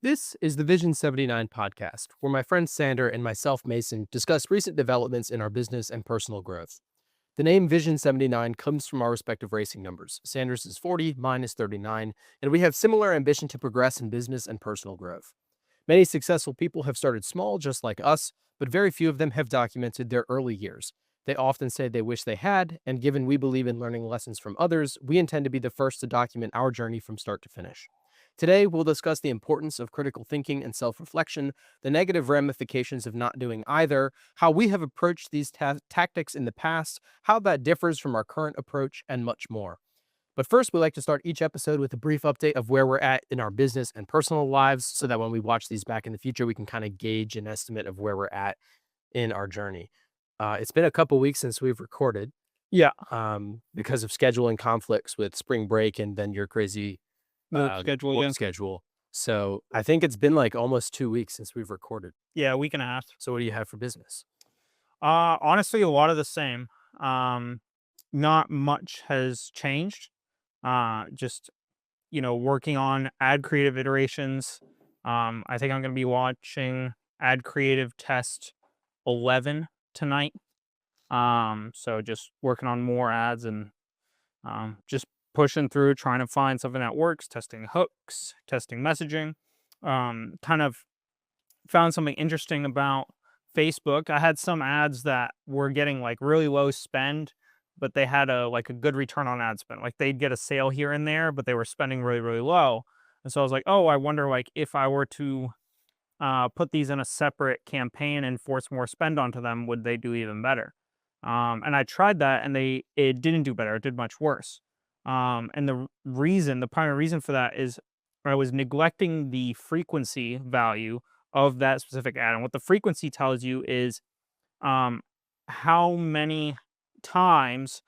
This is the Vision 79 podcast, where my friend Sander and myself, Mason, discuss recent developments in our business and personal growth. The name Vision 79 comes from our respective racing numbers. Sanders is 40, mine is 39, and we have similar ambition to progress in business and personal growth. Many successful people have started small, just like us, but very few of them have documented their early years. They often say they wish they had, and given we believe in learning lessons from others, we intend to be the first to document our journey from start to finish. Today, we'll discuss the importance of critical thinking and self-reflection, the negative ramifications of not doing either, how we have approached these tactics in the past, how that differs from our current approach, and much more. But first, we like to start each episode with a brief update of where we're at in our business and personal lives so that when we watch these back in the future, we can kind of gauge an estimate of where we're at in our journey. It's been a couple weeks since we've recorded. Yeah. Because of scheduling conflicts with spring break and then your crazy Work schedule. So I think it's been like almost 2 weeks since we've recorded. Yeah, a week and a half. So what do you have for business? Honestly, a lot of the same. Not much has changed. Just, working on ad creative iterations. I think I'm going to be watching ad creative test 11 tonight. So just working on more ads and just pushing through, trying to find something that works, testing hooks, testing messaging. Kind of found something interesting about Facebook. I had some ads that were getting like really low spend, but they had a good return on ad spend. Like they'd get a sale here and there, but they were spending really, really low. And so I was like, oh, I wonder if I were to put these in a separate campaign and force more spend onto them, would they do even better? And I tried that and it didn't do better. It did much worse. And the primary reason for that is I was neglecting the frequency value of that specific ad. And what the frequency tells you is how many times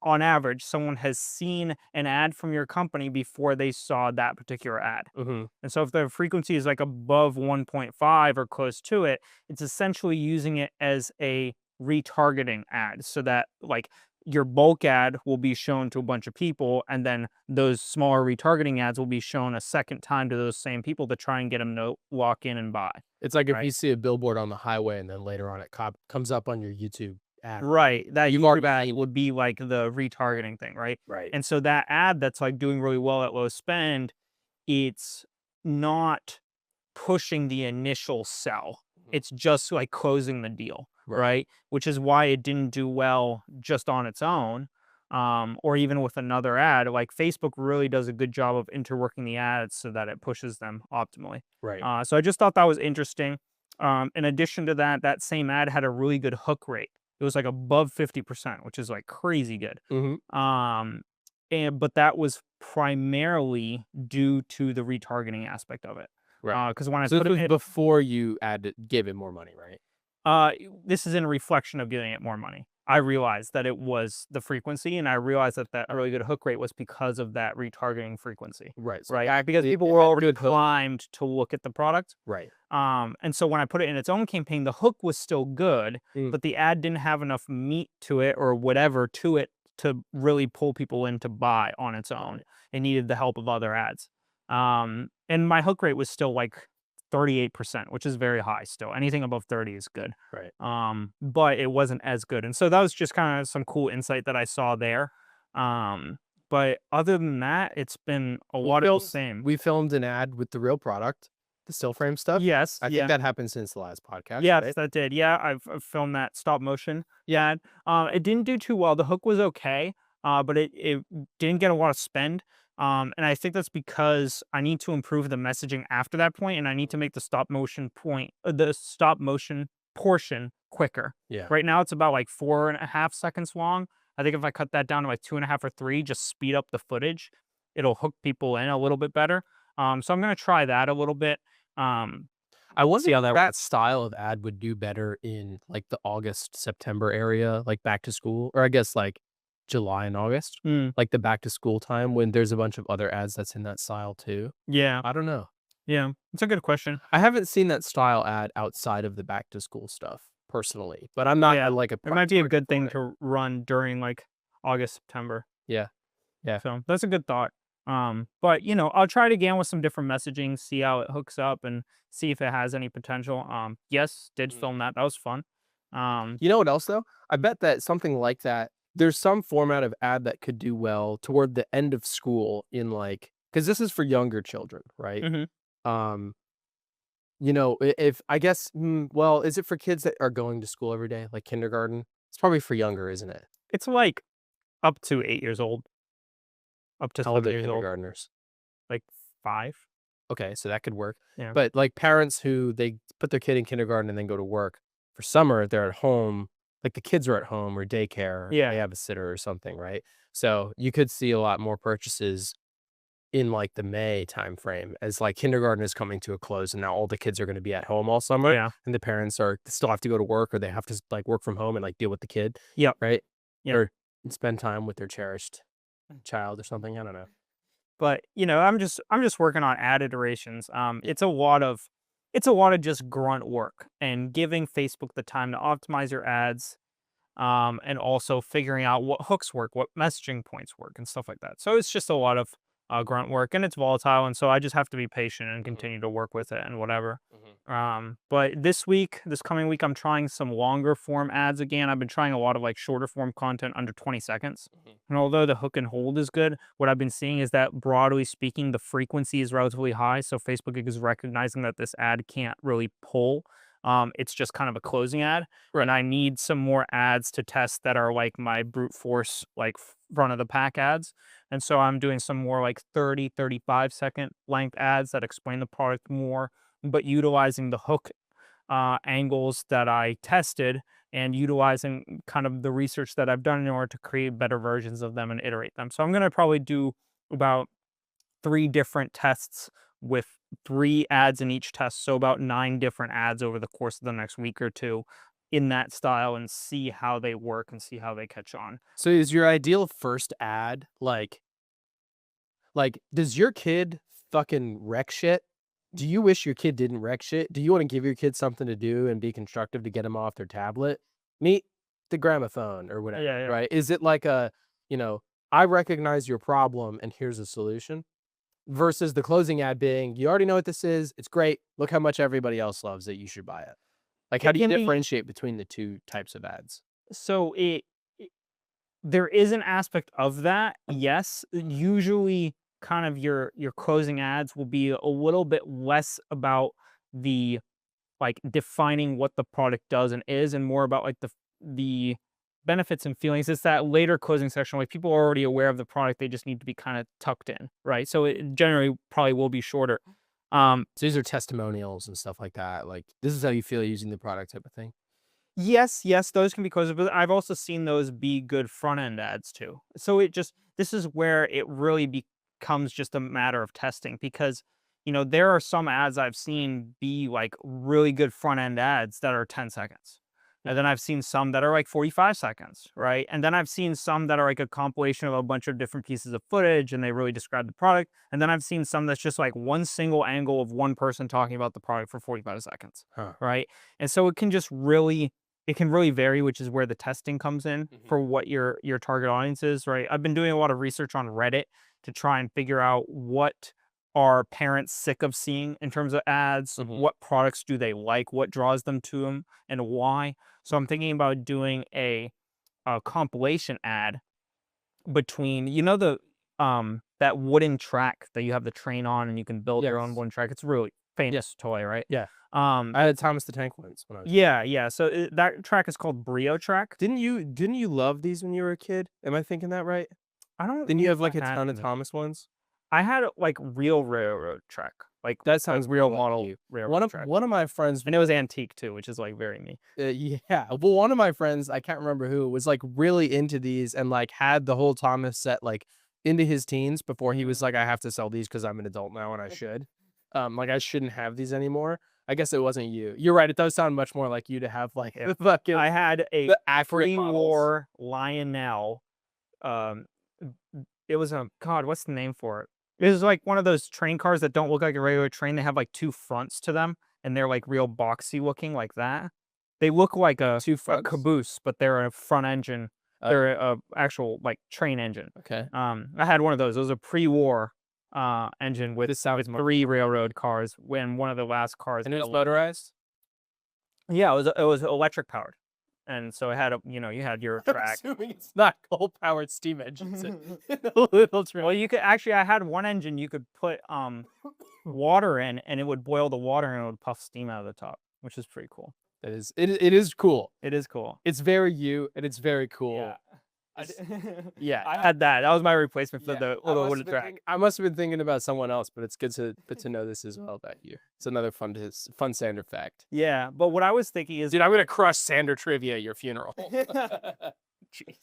on average, someone has seen an ad from your company before they saw that particular ad. Mm-hmm. And so if the frequency is above 1.5 or close to it, it's essentially using it as a retargeting ad so that your bulk ad will be shown to a bunch of people, and then those smaller retargeting ads will be shown a second time to those same people to try and get them to walk in and buy. It's like if you see a billboard on the highway and then later on it comes up on your YouTube ad. Right. That YouTube ad would be like the retargeting thing, right? Right. And so that ad that's doing really well at low spend, it's not pushing the initial sell. It's just closing the deal. Right. Which is why it didn't do well just on its own, or even with another ad. Facebook really does a good job of interworking the ads so that it pushes them optimally. Right. So I just thought that was interesting. In addition to that, that same ad had a really good hook rate. It was above 50%, which is crazy good. Mm-hmm. But that was primarily due to the retargeting aspect of it. Right. Because when I put it before you gave it more money, right? This is in reflection of giving it more money. I realized that it was the frequency, and I realized that a really good hook rate was because of that retargeting frequency. Right. So right. Because people were already primed to look at the product. Right. And so when I put it in its own campaign, the hook was still good, but the ad didn't have enough meat to it or whatever to it to really pull people in to buy on its own. It needed the help of other ads. And my hook rate was still 38%, which is very high still. Anything above 30 is good. Right. But it wasn't as good. And so that was just kind of some cool insight that I saw there. But other than that, it's been a lot of the same. We filmed an ad with the real product, the still frame stuff. Yes. I think that happened since the last podcast. Yes, right? that did. Yeah, I've filmed that stop motion. Yeah. It didn't do too well. The hook was okay, but it didn't get a lot of spend. And I think that's because I need to improve the messaging after that point, and I need to make the stop motion portion quicker. Yeah. Right now it's about 4.5 seconds long. I think if I cut that down to 2.5 or 3, just speed up the footage, it'll hook people in a little bit better. So I'm gonna try that a little bit. I wonder see how that style of ad would do better in the August, September area, back to school, or I guess July and August, the back to school time when there's a bunch of other ads that's in that style too. Yeah. I don't know. Yeah, it's a good question. I haven't seen that style ad outside of the back to school stuff personally, but I'm not it might be a good thing to run during August, September. Yeah. So that's a good thought. But I'll try it again with some different messaging, see how it hooks up, and see if it has any potential. Yes, did Mhm. film that. That was fun. Um, You know what else though? I bet that something like that, there's some format of ad that could do well toward the end of school in like, because this is for younger children, right? mhm. Um, if I guess, well, is it for kids that are going to school every day, like kindergarten? It's probably for younger, isn't it? It's like up to 8 years old, up to How old are 7 years old, kindergartners? like 5. Okay, so that could work. Yeah. But like parents who they put their kid in kindergarten and then go to work for summer, they're at home, like the kids are at home or daycare, Yeah. they have a sitter or something, right? So you could see a lot more purchases in like the May timeframe as like kindergarten is coming to a close and now all the kids are going to be at home all summer Yeah. and the parents are still have to go to work or they have to like work from home and like deal with the kid, Yep. right? Yep. Or spend time with their cherished child or something. I don't know. But, I'm just working on ad iterations. It's a lot of just grunt work and giving Facebook the time to optimize your ads, and also figuring out what hooks work, what messaging points work, and stuff like that. So it's just a lot of grunt work, and it's volatile, and so I just have to be patient and Mhm, continue to work with it and whatever. mhm, But this coming week, I'm trying some longer form ads again. I've been trying a lot of like shorter form content under 20 seconds. mhm. And although the hook and hold is good, what I've been seeing is that broadly speaking, the frequency is relatively high. So Facebook is recognizing that this ad can't really pull. It's just kind of a closing ad. Right. And I need some more ads to test that are like my brute force, like front of the pack ads. And so I'm doing some more like 30, 35-second length ads that explain the product more, but utilizing the hook angles that I tested and utilizing kind of the research that I've done in order to create better versions of them and iterate them. So I'm going to probably do about 3 different tests with 3 ads in each test. So about 9 different ads over the course of the next week or two in that style and see how they work and see how they catch on. So is your ideal first ad like does your kid fucking wreck shit? Do you wish your kid didn't wreck shit? Do you want to give your kid something to do and be constructive to get them off their tablet? Meet the gramophone or whatever, Yeah, yeah. right? Is it like a, you know, I recognize your problem and here's a solution versus the closing ad being, you already know what this is. It's great. Look how much everybody else loves it. You should buy it. Like, how It do you can be differentiate between the two types of ads? so it there is an aspect of that, yes. Usually, kind of your closing ads will be a little bit less about the like defining what the product does and is, and more about like the benefits and feelings. It's that later closing section, like people are already aware of the product, they just need to be kind of tucked in, right? So it generally probably will be shorter. So these are testimonials and stuff like that. Like, this is how you feel using the product type of thing. Yes, yes, those can be closed, but I've also seen those be good front end ads too. So this is where it really becomes just a matter of testing because there are some ads I've seen be like really good front end ads that are 10 seconds. And then I've seen some that are like 45 seconds, right? And then I've seen some that are like a compilation of a bunch of different pieces of footage and they really describe the product. And then I've seen some that's just like one single angle of one person talking about the product for 45 seconds, Huh. right? And so it can really vary, which is where the testing comes in Mhm. for what your target audience is, right? I've been doing a lot of research on Reddit to try and figure out what are parents sick of seeing in terms of ads, Mhm. what products do they like, what draws them to them, and why. So I'm thinking about doing a compilation ad between the that wooden track that you have the train on and you can build your own Yes. wooden track. It's a really Yeah. famous toy, right? Yeah. Um, I had Thomas the Tank ones when I was. yeah, yeah. So that track is called Brio track. Didn't you love these when you were a kid? Am I thinking that right? I don't Didn't you think have like a I had ton of any. Thomas ones? I had like real railroad track, like That a sounds real more like model you. railroad One of track, one of my friends, and it was antique too, which is like very me. yeah. Well, one of my friends, I can't remember who, was like really into these and like had the whole Thomas set like into his teens before he was like, I have to sell these because I'm an adult now and I should. Like I shouldn't have these anymore. I guess it wasn't you. You're right. It does sound much more like you to have like Yeah, the fucking I had a the accurate models. pre-war Lionel. Um, it was a God. What's the name for it? It was like one of those train cars that don't look like a regular train. They have like 2 fronts to them, and they're like real boxy looking like that. They look like a Two a fronts. caboose, but they're a front engine. They're a actual like train engine. Okay. I had one of those. It was a pre-war engine with This sounds 3 railroad cars when one of the last cars. And it was motorized? Yeah, it was electric powered. And so it had you had your I'm track. assuming it's not coal-powered steam engines in a little train. Well, you could actually I had one engine you could put water in and it would boil the water and it would puff steam out of the top, which is pretty cool. It is cool. It is cool. It's very you, and it's very cool. Yeah. Yeah. I had that. That was my replacement for Yeah, the I little must wooden have been track. I must have been thinking about someone else, but it's good to know this as well about you. It's another fun Sander fact. Yeah, but what I was thinking is, Dude, I'm gonna crush Sander trivia at your funeral. jeez.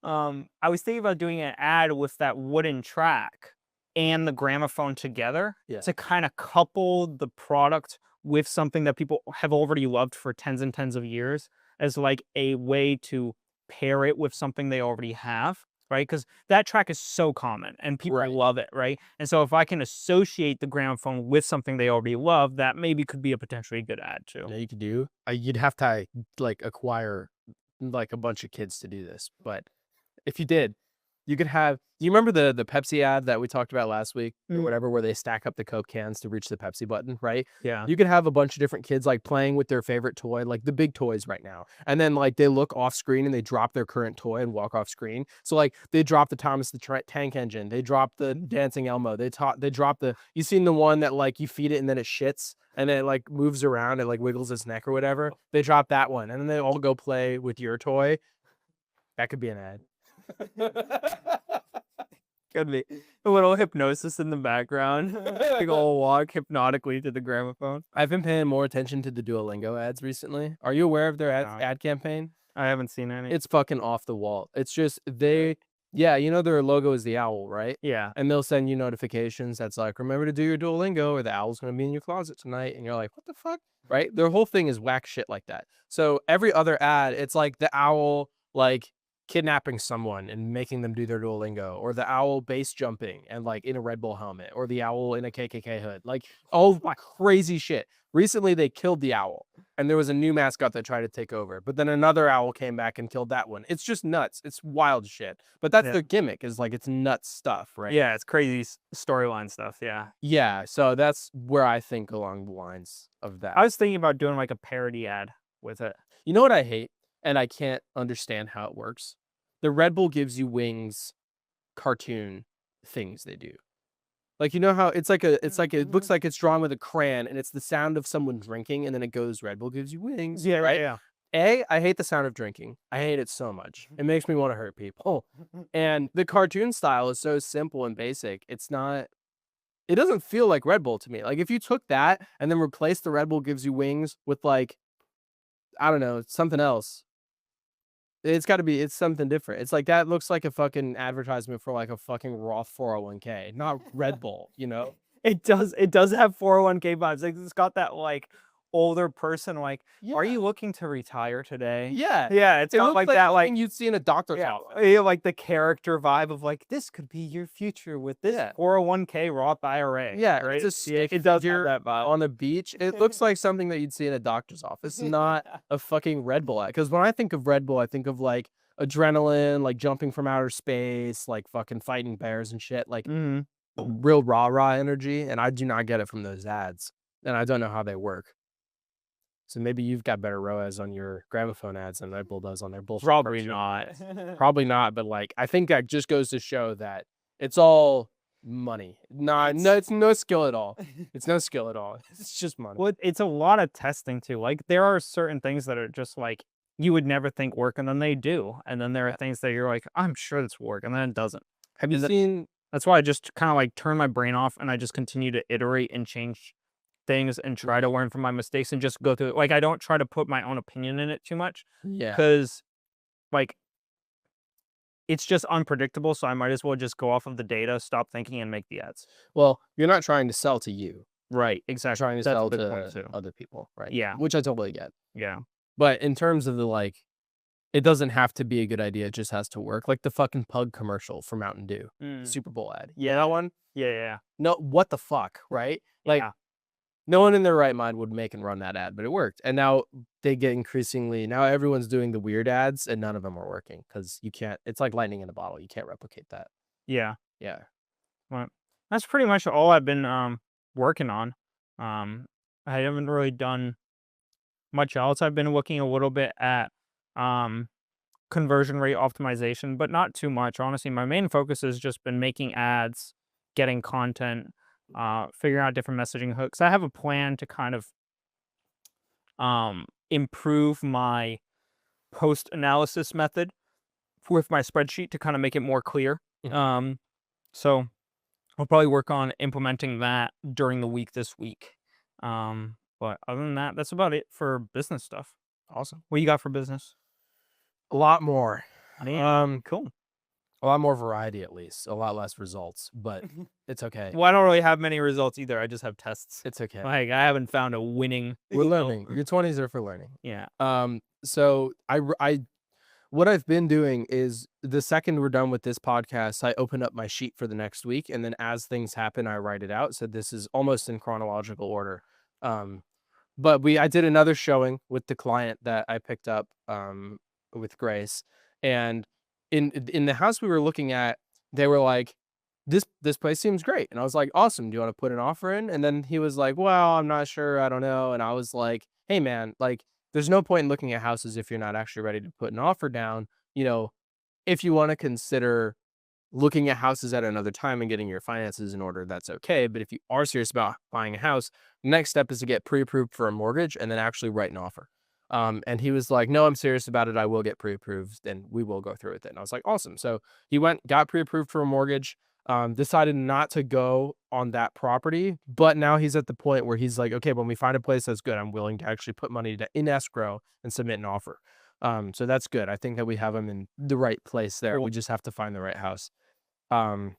I was thinking about doing an ad with that wooden track and the gramophone together Yeah. to kind of couple the product with something that people have already loved for tens and tens of years as like a way to pair it with something they already have, right? Because that track is so common and people Right. love it, right? And so if I can associate the gramophone with something they already love, that maybe could be a potentially good ad too. Yeah, you could do. You'd have to like acquire like a bunch of kids to do this, but if you did, you could have. You remember the Pepsi ad that we talked about last week or Mm. whatever, where they stack up the Coke cans to reach the Pepsi button, right? Yeah. You could have a bunch of different kids like playing with their favorite toy, like the big toys right now, and then like they look off screen and they drop their current toy and walk off screen. So like they drop the Thomas the Tank Engine, they drop the Dancing Elmo, they drop the. You seen the one that like you feed it and then it shits and then it like moves around, it like wiggles its neck or whatever. They drop that one, and then they all go play with your toy. That could be an ad. Could be a little hypnosis in the background. Like all walk hypnotically to the gramophone. I've been paying more attention to the Duolingo ads recently. Are you aware of their No. ad campaign? I haven't seen any. It's fucking off the wall. It's just yeah, you know their logo is the owl, right? Yeah. And they'll send you notifications that's like, remember to do your Duolingo or the owl's gonna be in your closet tonight. And you're like, what the fuck? Right? Their whole thing is whack shit like that. So every other ad, it's like the owl like kidnapping someone and making them do their Duolingo, or the owl base jumping and like in a Red Bull helmet, or the owl in a KKK hood, like all crazy shit. Recently, they killed the owl, and there was a new mascot that tried to take over, but then another owl came back and killed that one. It's just nuts. It's wild shit. But that's Yeah. their gimmick, is like it's nuts stuff, right? Yeah, it's crazy storyline stuff. Yeah. Yeah. So that's where I think along the lines of that. I was thinking about doing like a parody ad with it. You know what I hate, and I can't understand how it works? The Red Bull gives you wings cartoon things they do. Like, you know how it's like it looks like it's drawn with a crayon and it's the sound of someone drinking and then it goes Red Bull gives you wings. Yeah, right? Yeah. I hate the sound of drinking. I hate it so much. It makes me want to hurt people. And the cartoon style is so simple and basic. It doesn't feel like Red Bull to me. Like if you took that and then replaced the Red Bull gives you wings with like, I don't know, something else. It's something different. It's like that looks like a fucking advertisement for like a fucking Roth 401k, not Red Bull, you know? It does have 401k vibes. Like it's got that like older person like, are Yeah. you looking to retire today? Yeah. Yeah, it's It got looks like that like something you'd see in a doctor's yeah, office. like the character vibe of like this could be your future with this Yeah. 401k Roth IRA. Yeah, right. it's a Yeah, stick it does have figure that vibe. on a beach. It looks like something that you'd see in a doctor's office, not a fucking Red Bull ad. Because when I think of Red Bull, I think of like adrenaline, like jumping from outer space, like fucking fighting bears and shit, like Mhm. real rah-rah energy. And I do not get it from those ads. And I don't know how they work. So maybe you've got better ROAS on your gramophone ads than Red Bull does on their bullshit. Probably commercial. not. Probably not, but like I think that just goes to show that it's all money. No, it's no skill at all. It's no skill at all. It's just money. Well, it's a lot of testing too. Like there are certain things that are just like you would never think work, and then they do. And then there are things that you're like, I'm sure this will work, and then it doesn't. Have you Is it- seen? That's why I just kind of like turn my brain off and I just continue to iterate and change things and try to learn from my mistakes and just go through it. Like I don't try to put my own opinion in it too much Yeah. because like it's just unpredictable. So I might as well just go off of the data, stop thinking, and make the ads. Well, you're not trying to sell to you. Right. You're Exactly. trying to That's a sell good point, to too. other people, right? Yeah. Which I totally get. Yeah. But in terms of the like, it doesn't have to be a good idea. It just has to work. Like the fucking pug commercial for Mountain Dew, Super Bowl ad. Yeah. That one. Yeah. No, what the fuck, right? Like Yeah. No one in their right mind would make and run that ad, but it worked. And now they get increasingly now everyone's doing the weird ads and none of them are working because you can't. It's like lightning in a bottle. You can't replicate that. Yeah. Yeah. Well, that's pretty much all I've been working on. I haven't really done much else. I've been looking a little bit at um conversion rate optimization, but not too much. Honestly, my main focus has just been making ads, getting content, figuring out different messaging hooks. I have a plan to kind of improve my post analysis method with my spreadsheet to kind of make it more clear. Mhm. So I'll probably work on implementing that during the week this week. But other than that, that's about it for business stuff. Awesome. What you got for business? A lot more. Man, cool. A lot more variety at least. A lot less results, but it's okay. Well, I don't really have many results either. I just have tests. It's okay. Like I haven't found a winning. We're learning. Your 20s are for learning. Yeah. So what I've been doing is the second we're done with this podcast, I open up my sheet for the next week, and then as things happen, I write it out. So this is almost in chronological order. Um, but I did another showing with the client that I picked up with Grace, and in the house we were looking at, they were like, this place seems great, and I was like, awesome. Do you want to put an offer in? And then he was like, well, I'm not sure. I don't know. And I was like, hey man, like there's no point in looking at houses if you're not actually ready to put an offer down. You know, if you want to consider looking at houses at another time and getting your finances in order, that's okay. But if you are serious about buying a house, the next step is to get pre-approved for a mortgage and then actually write an offer. And he was like, no, I'm serious about it. I will get pre-approved and we will go through with it. And I was like, awesome. So he went, got pre-approved for a mortgage, decided not to go on that property. But now he's at the point where he's like, okay, when we find a place that's good, I'm willing to actually put money in escrow and submit an offer. So that's good. I think that we have him in the right place there. Cool. We just have to find the right house. Um,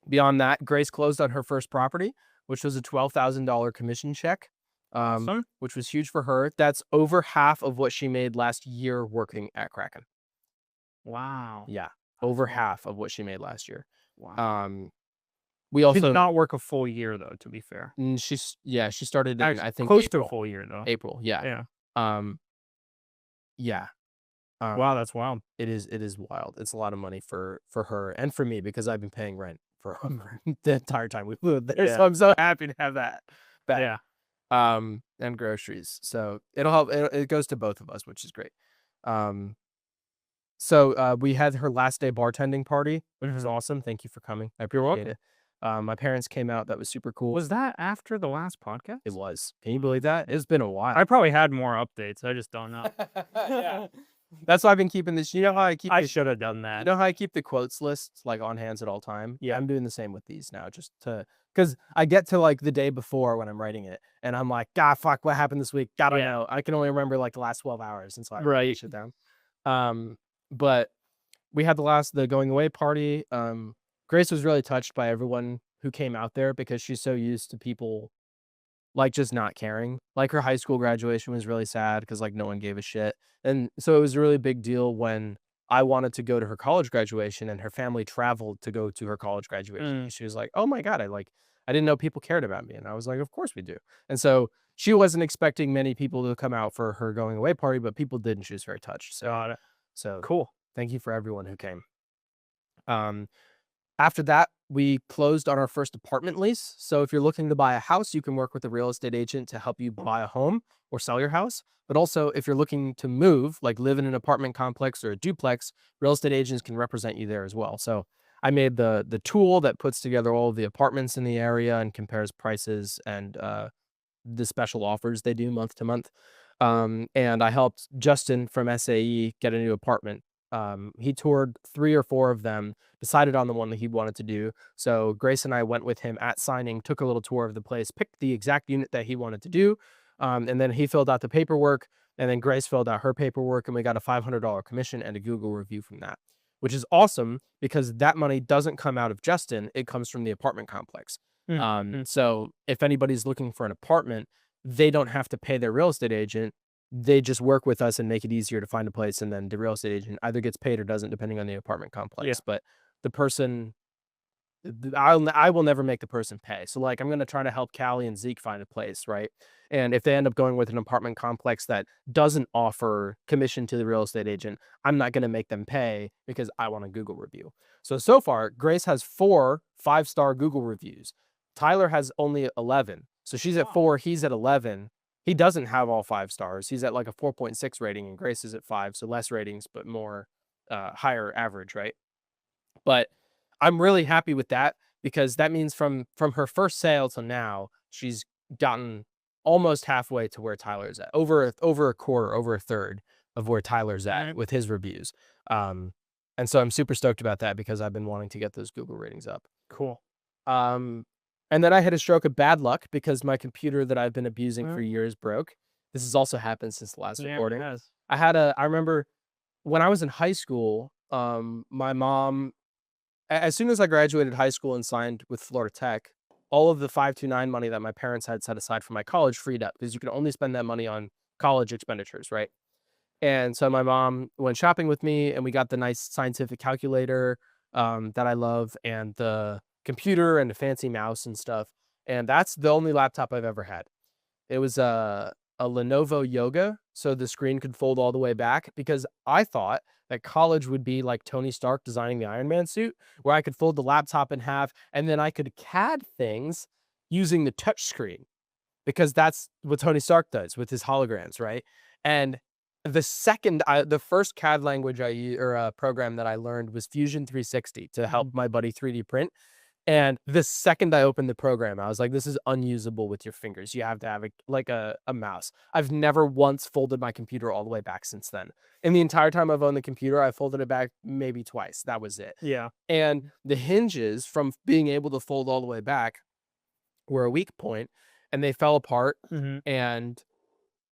Beyond that, Grace closed on her first property, which was a $12,000 commission check, Awesome. which was huge for her. That's over half of what she made last year working at Kraken. Wow. Yeah, over half of what she made last year. Wow. We She also did not work a full year though, to be fair. she started in, I think, Close to a April. full year though. April, yeah. Yeah. Um, yeah. Wow, that's wild. It is wild. It's a lot of money for her and for me because I've been paying rent for the entire time we lived there. Yeah. So I'm so happy to have that back. Yeah. And groceries. So it'll help. It goes to both of us, which is great. So we had her last day bartending party, which was awesome. Thank you for coming. I You're appreciate welcome. it. My parents came out. That was super cool. Was that after the last podcast? It was. Can you believe that? It's been a while. I probably had more updates. I just don't know. Yeah. That's why I've been keeping this. You know how I keep I should have done that. you know how I keep the quotes lists like on hands at all time? Yeah. I'm doing the same with these now, just to because I get to like the day before when I'm writing it, and I'm like, God, fuck, what happened this week? God, I Yeah. know. I can only remember like the last 12 hours, and so I write Right. shit down. But we had the going away party. Grace was really touched by everyone who came out there because she's so used to people like just not caring. Like her high school graduation was really sad because like no one gave a shit. And so it was a really big deal when I wanted to go to her college graduation and her family traveled to go to her college graduation. She was like, "Oh my God, I didn't know people cared about me." And I was like, "Of course we do." And so she wasn't expecting many people to come out for her going away party, but people did, and she was very touched. Got it. So Cool. thank you for everyone who came. Um, After that, we closed on our first apartment lease. So if you're looking to buy a house, you can work with a real estate agent to help you buy a home or sell your house. But also, if you're looking to move, like live in an apartment complex or a duplex, real estate agents can represent you there as well. So I made the tool that puts together all of the apartments in the area and compares prices and the special offers they do month to month. And I helped Justin from SAE get a new apartment. He toured 3 or 4 of them, decided on the one that he wanted to do. So Grace and I went with him at signing, took a little tour of the place, picked the exact unit that he wanted to do. And then he filled out the paperwork, and then Grace filled out her paperwork, and we got a $500 commission and a Google review from that, which is awesome because that money doesn't come out of Justin. It comes from the apartment complex. So if anybody's looking for an apartment, they don't have to pay their real estate agent. They just work with us and make it easier to find a place, and then the real estate agent either gets paid or doesn't, depending on the apartment complex. Yeah. But the person I will never make the person pay. So like I'm gonna try to help Callie and Zeke find a place, right? And if they end up going with an apartment complex that doesn't offer commission to the real estate agent, I'm not gonna make them pay because I want a Google review. So far, Grace has 4 5-star Google reviews. Tyler has only 11. So she's at Wow. 4, he's at 11. He doesn't have all 5 stars. He's at like a 4.6 rating, and Grace is at 5, so less ratings, but more higher average, right? But I'm really happy with that because that means from her first sale to now, she's gotten almost halfway to where Tyler's at. Over a quarter, over a third of where Tyler's at Right. with his reviews. Um, and so I'm super stoked about that because I've been wanting to get those Google ratings up. Cool. Um, and then I had a stroke of bad luck because my computer that I've been abusing for Well, years broke. This has also happened since the last yeah, it recording. has. I remember when I was in high school, my mom as soon as I graduated high school and signed with Florida Tech, all of the 529 money that my parents had set aside for my college freed up because you can only spend that money on college expenditures, right? And so my mom went shopping with me and we got the nice scientific calculator that I love and the computer and the fancy mouse and stuff. And that's the only laptop I've ever had. It was a Lenovo Yoga, so the screen could fold all the way back because I thought that college would be like Tony Stark designing the Iron Man suit, where I could fold the laptop in half and then I could CAD things using the touch screen because that's what Tony Stark does with his holograms, right? And the first CAD language program that I learned was Fusion 360 to help Mhm. my buddy 3D print. And the second I opened the program, I was like, "This is unusable with your fingers. You have to have a mouse." I've never once folded my computer all the way back since then. In the entire time I've owned the computer, I folded it back maybe twice. That was it. Yeah. And the hinges from being able to fold all the way back were a weak point, and they fell apart, Mhm. and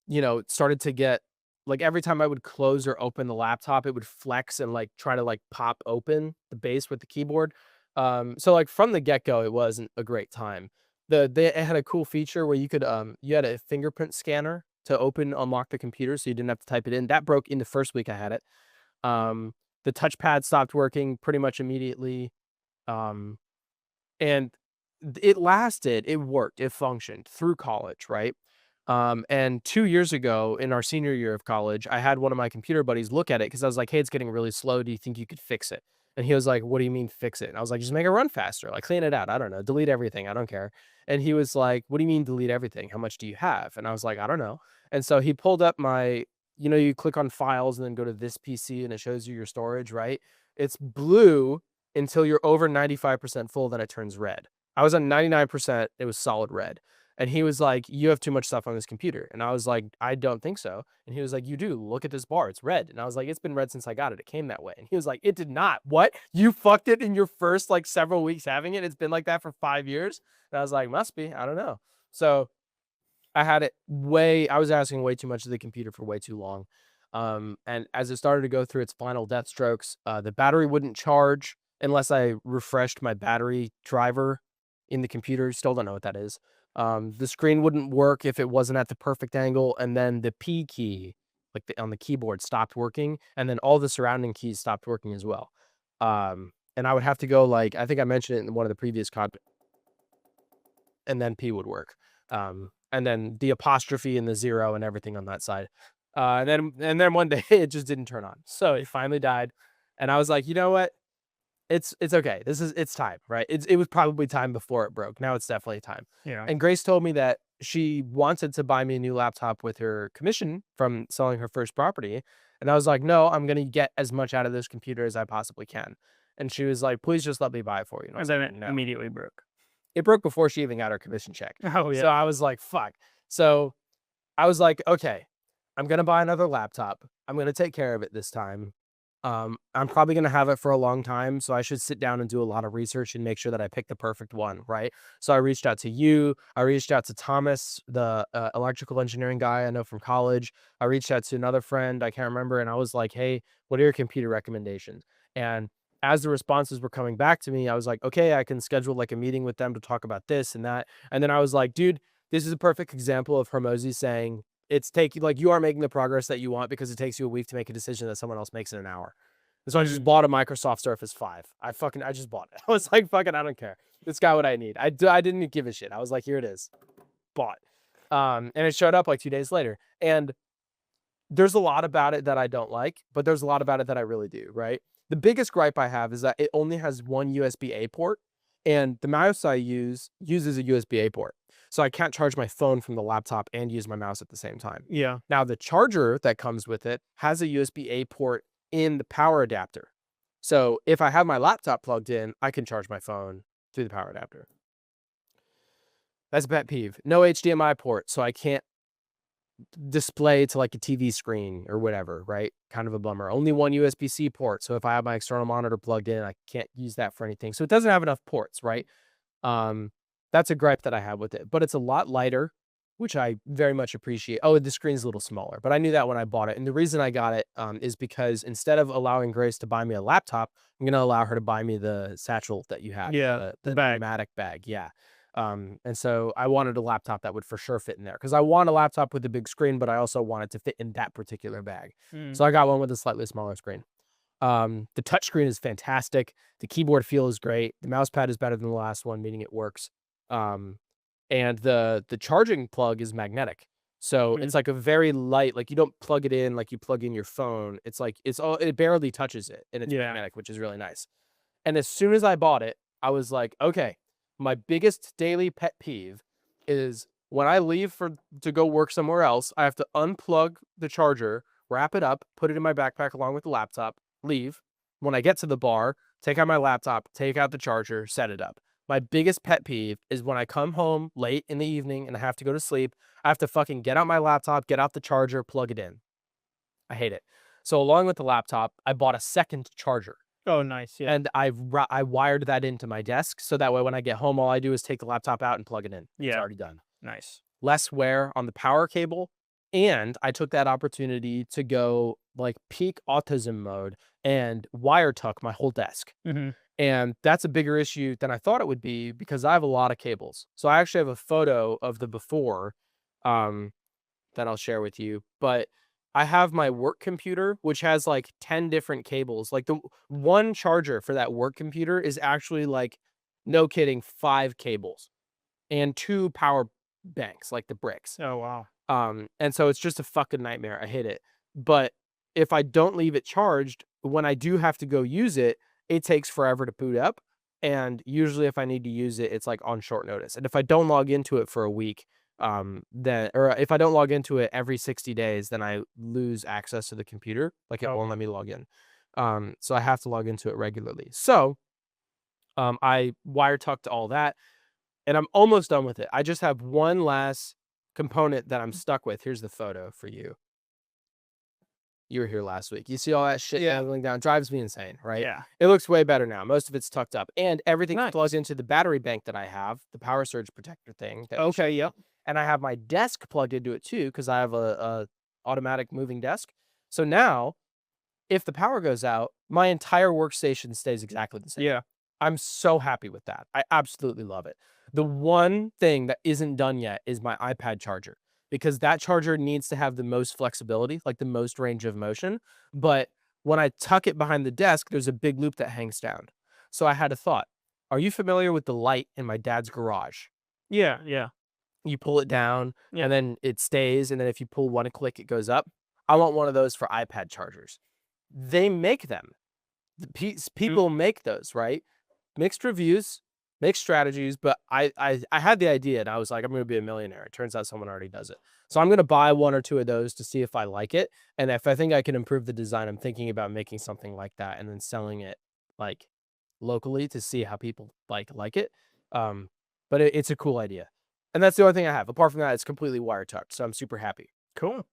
it started to get like every time I would close or open the laptop, it would flex and like try to like pop open the base with the keyboard. So like from the get-go, it wasn't a great time. It had a cool feature where you had a fingerprint scanner to open unlock the computer so you didn't have to type it in. That broke in the first week I had it. Um, the touchpad stopped working pretty much immediately. Um, and it worked, it functioned through college, right? And 2 years ago in our senior year of college, I had one of my computer buddies look at it because I was like, "Hey, it's getting really slow. Do you think you could fix it?" And he was like, "What do you mean fix it?" And I was like, "Just make it run faster, like clean it out. I don't know, delete everything. I don't care." And he was like, "What do you mean delete everything? How much do you have?" And I was like, "I don't know." And so he pulled up you click on files and then go to this PC and it shows you your storage, right? It's blue until you're over 95% full, then it turns red. I was at 99%, it was solid red. And he was like, "You have too much stuff on this computer." And I was like, "I don't think so." And he was like, "You do. Look at this bar. It's red." And I was like, "It's been red since I got it. It came that way." And he was like, "It did not. What? You fucked it in your first like several weeks having it? It's been like that for 5 years?" And I was like, "Must be. I don't know." So I was asking way too much of the computer for way too long. And as it started to go through its final death strokes, the battery wouldn't charge unless I refreshed my battery driver in the computer. Still don't know what that is. The screen wouldn't work if it wasn't at the perfect angle, and then the P key, on the keyboard, stopped working, and then all the surrounding keys stopped working as well. And I would have to go like I think I mentioned it in one of the previous and then P would work. And then the apostrophe and the zero and everything on that side. And then one day it just didn't turn on. So it finally died. And I was like, you know what? It's okay. It's time, right? It was probably time before it broke. Now it's definitely time. Yeah. And Grace told me that she wanted to buy me a new laptop with her commission from selling her first property. And I was like, no, I'm gonna get as much out of this computer as I possibly can. And she was like, please just let me buy it for you. And I And was then like, it no. immediately broke. It broke before she even got her commission check. Oh, yeah. So I was like, "Fuck." So I was like, "Okay, I'm gonna buy another laptop. I'm gonna take care of it this time. I'm probably gonna have it for a long time, so I should sit down and do a lot of research and make sure that I pick the perfect one, right?" So I reached out to you. I reached out to Thomas, the electrical engineering guy I know from college. I reached out to another friend I can't remember, and I was like, "Hey, what are your computer recommendations?" And as the responses were coming back to me, I was like, "Okay, I can schedule like a meeting with them to talk about this and that." And then I was like, "Dude, this is a perfect example of Hormozy saying it's taking like you are making the progress that you want because it takes you a week to make a decision that someone else makes in an hour." And so I just bought a Microsoft Surface 5. I just bought it. I was like, fuck it, I don't care. It's got what I need. I didn't give a shit. I was like, here it is. Bought. And it showed up like 2 days later. And there's a lot about it that I don't like, but there's a lot about it that I really do, right? The biggest gripe I have is that it only has one USB-A port, and the mouse I use uses a USB-A port. So I can't charge my phone from the laptop and use my mouse at the same time. Yeah. Now, the charger that comes with it has a USB-A port in the power adapter. So if I have my laptop plugged in, I can charge my phone through the power adapter. That's a pet peeve. No HDMI port, so I can't display to like a TV screen or whatever, right? Kind of a bummer. Only one USB-C port. So if I have my external monitor plugged in, I can't use that for anything. So it doesn't have enough ports, right? That's a gripe that I have with it, but it's a lot lighter, which I very much appreciate. Oh, the screen's a little smaller, but I knew that when I bought it. And the reason I got it is because instead of allowing Grace to buy me a laptop, I'm going to allow her to buy me the satchel that you had, Yeah. The the bag. pneumatic bag. Yeah. And so I wanted a laptop that would for sure fit in there because I want a laptop with a big screen, but I also want it to fit in that particular bag. Mm. So I got one with a slightly smaller screen. The touchscreen is fantastic. The keyboard feel is great. The mouse pad is better than the last one, meaning it works. And the charging plug is magnetic. So it's like a very light, like you don't plug it in like you plug in your phone. It's like it barely touches it and it's Yeah. magnetic, which is really nice. And as soon as I bought it, I was like, okay, my biggest daily pet peeve is when I leave to go work somewhere else, I have to unplug the charger, wrap it up, put it in my backpack along with the laptop, leave. When I get to the bar, take out my laptop, take out the charger, set it up. My biggest pet peeve is when I come home late in the evening and I have to go to sleep, I have to fucking get out my laptop, get out the charger, plug it in. I hate it. So along with the laptop, I bought a second charger. Oh, nice. Yeah. And I wired that into my desk so that way when I get home, all I do is take the laptop out and plug it in. It's Yeah. already done. Nice. Less wear on the power cable. And I took that opportunity to go like peak autism mode and wire tuck my whole desk. Mm-hmm. And that's a bigger issue than I thought it would be because I have a lot of cables. So I actually have a photo of the before that I'll share with you. But I have my work computer, which has like 10 different cables. Like the one charger for that work computer is actually like, no kidding, 5 cables and 2 power banks, like the bricks. Oh, wow. And so it's just a fucking nightmare. I hate it. But if I don't leave it charged, when I do have to go use it, it takes forever to boot up. And usually if I need to use it, it's like on short notice. And if I don't log into it for a week, or if I don't log into it every 60 days, then I lose access to the computer. Like it won't let me log in. So I have to log into it regularly. So I wire tucked all that and I'm almost done with it. I just have one last component that I'm stuck with. Here's the photo for you. You were here last week. You see all that shit going down? Drives me insane, right? Yeah. It looks way better now. Most of it's tucked up. And everything's Nice. plugged into the battery bank that I have, the power surge protector thing. Okay. Yeah. And I have my desk plugged into it too, because I have a automatic moving desk. So now, if the power goes out, my entire workstation stays exactly the same. Yeah. I'm so happy with that. I absolutely love it. The one thing that isn't done yet is my iPad charger, because that charger needs to have the most flexibility, like the most range of motion. But when I tuck it behind the desk, there's a big loop that hangs down. So I had a thought. Are you familiar with the light in my dad's garage? Yeah. Yeah. You pull it down Yeah. and then it stays. And then if you pull one click, it goes up. I want one of those for iPad chargers. They make them. People make those, right? Mixed reviews, mixed strategies, but I had the idea and I was like, I'm going to be a millionaire. It turns out someone already does it. So I'm going to buy 1 or 2 of those to see if I like it. And if I think I can improve the design, I'm thinking about making something like that and then selling it like locally to see how people like it. But it's a cool idea. And that's the only thing I have. Apart from that, it's completely wire tucked. So I'm super happy. Cool.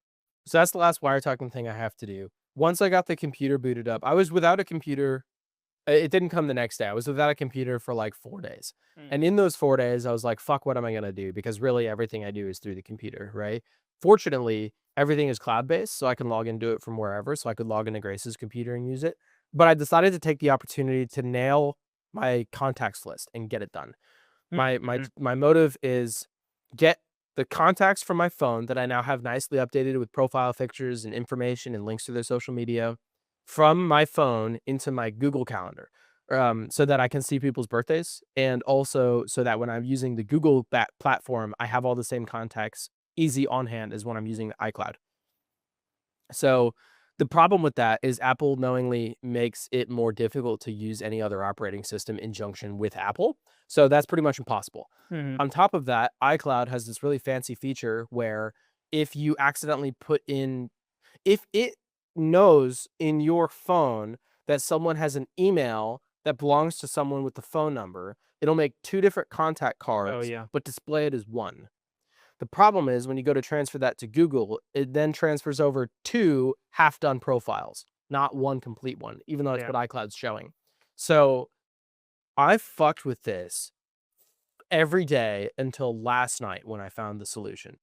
So that's the last wire tucking thing I have to do. Once I got the computer booted up, I was without a computer. It didn't come the next day. I was without a computer for like 4 days. And in those 4 days, I was like, fuck, what am I going to do? Because really everything I do is through the computer, right? Fortunately, everything is cloud-based, so I can log into it from wherever. So I could log into Grace's computer and use it. But I decided to take the opportunity to nail my contacts list and get it done. My motive is get the contacts from my phone that I now have nicely updated with profile pictures and information and links to their social media. from my phone into my Google Calendar, so that I can see people's birthdays, and also so that when I'm using the Google platform, I have all the same contacts easy on hand as when I'm using the iCloud. So the problem with that is Apple knowingly makes it more difficult to use any other operating system in junction with Apple. So that's pretty much impossible. Mhm. On top of that, iCloud has this really fancy feature where if you accidentally put in, if it knows in your phone that someone has an email that belongs to someone with the phone number, it'll make two different contact Oh, cards, yeah. but display it as one. The problem is when you go to transfer that to Google, it then transfers over two half-done profiles, not one complete one, even though it's Yeah. what iCloud's showing. So I fucked with this every day until last night when I found the solution.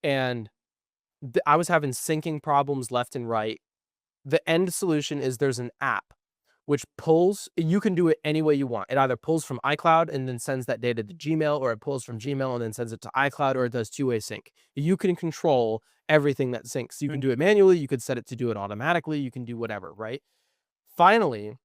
And I was having syncing problems left and right. The end solution is there's an app which pulls, you can do it any way you want. It either pulls from iCloud and then sends that data to Gmail, or it pulls from Gmail and then sends it to iCloud, or it does two-way sync. You can control everything that syncs. You can Mm. do it manually, you could set it to do it automatically, you can do whatever, right? Finally,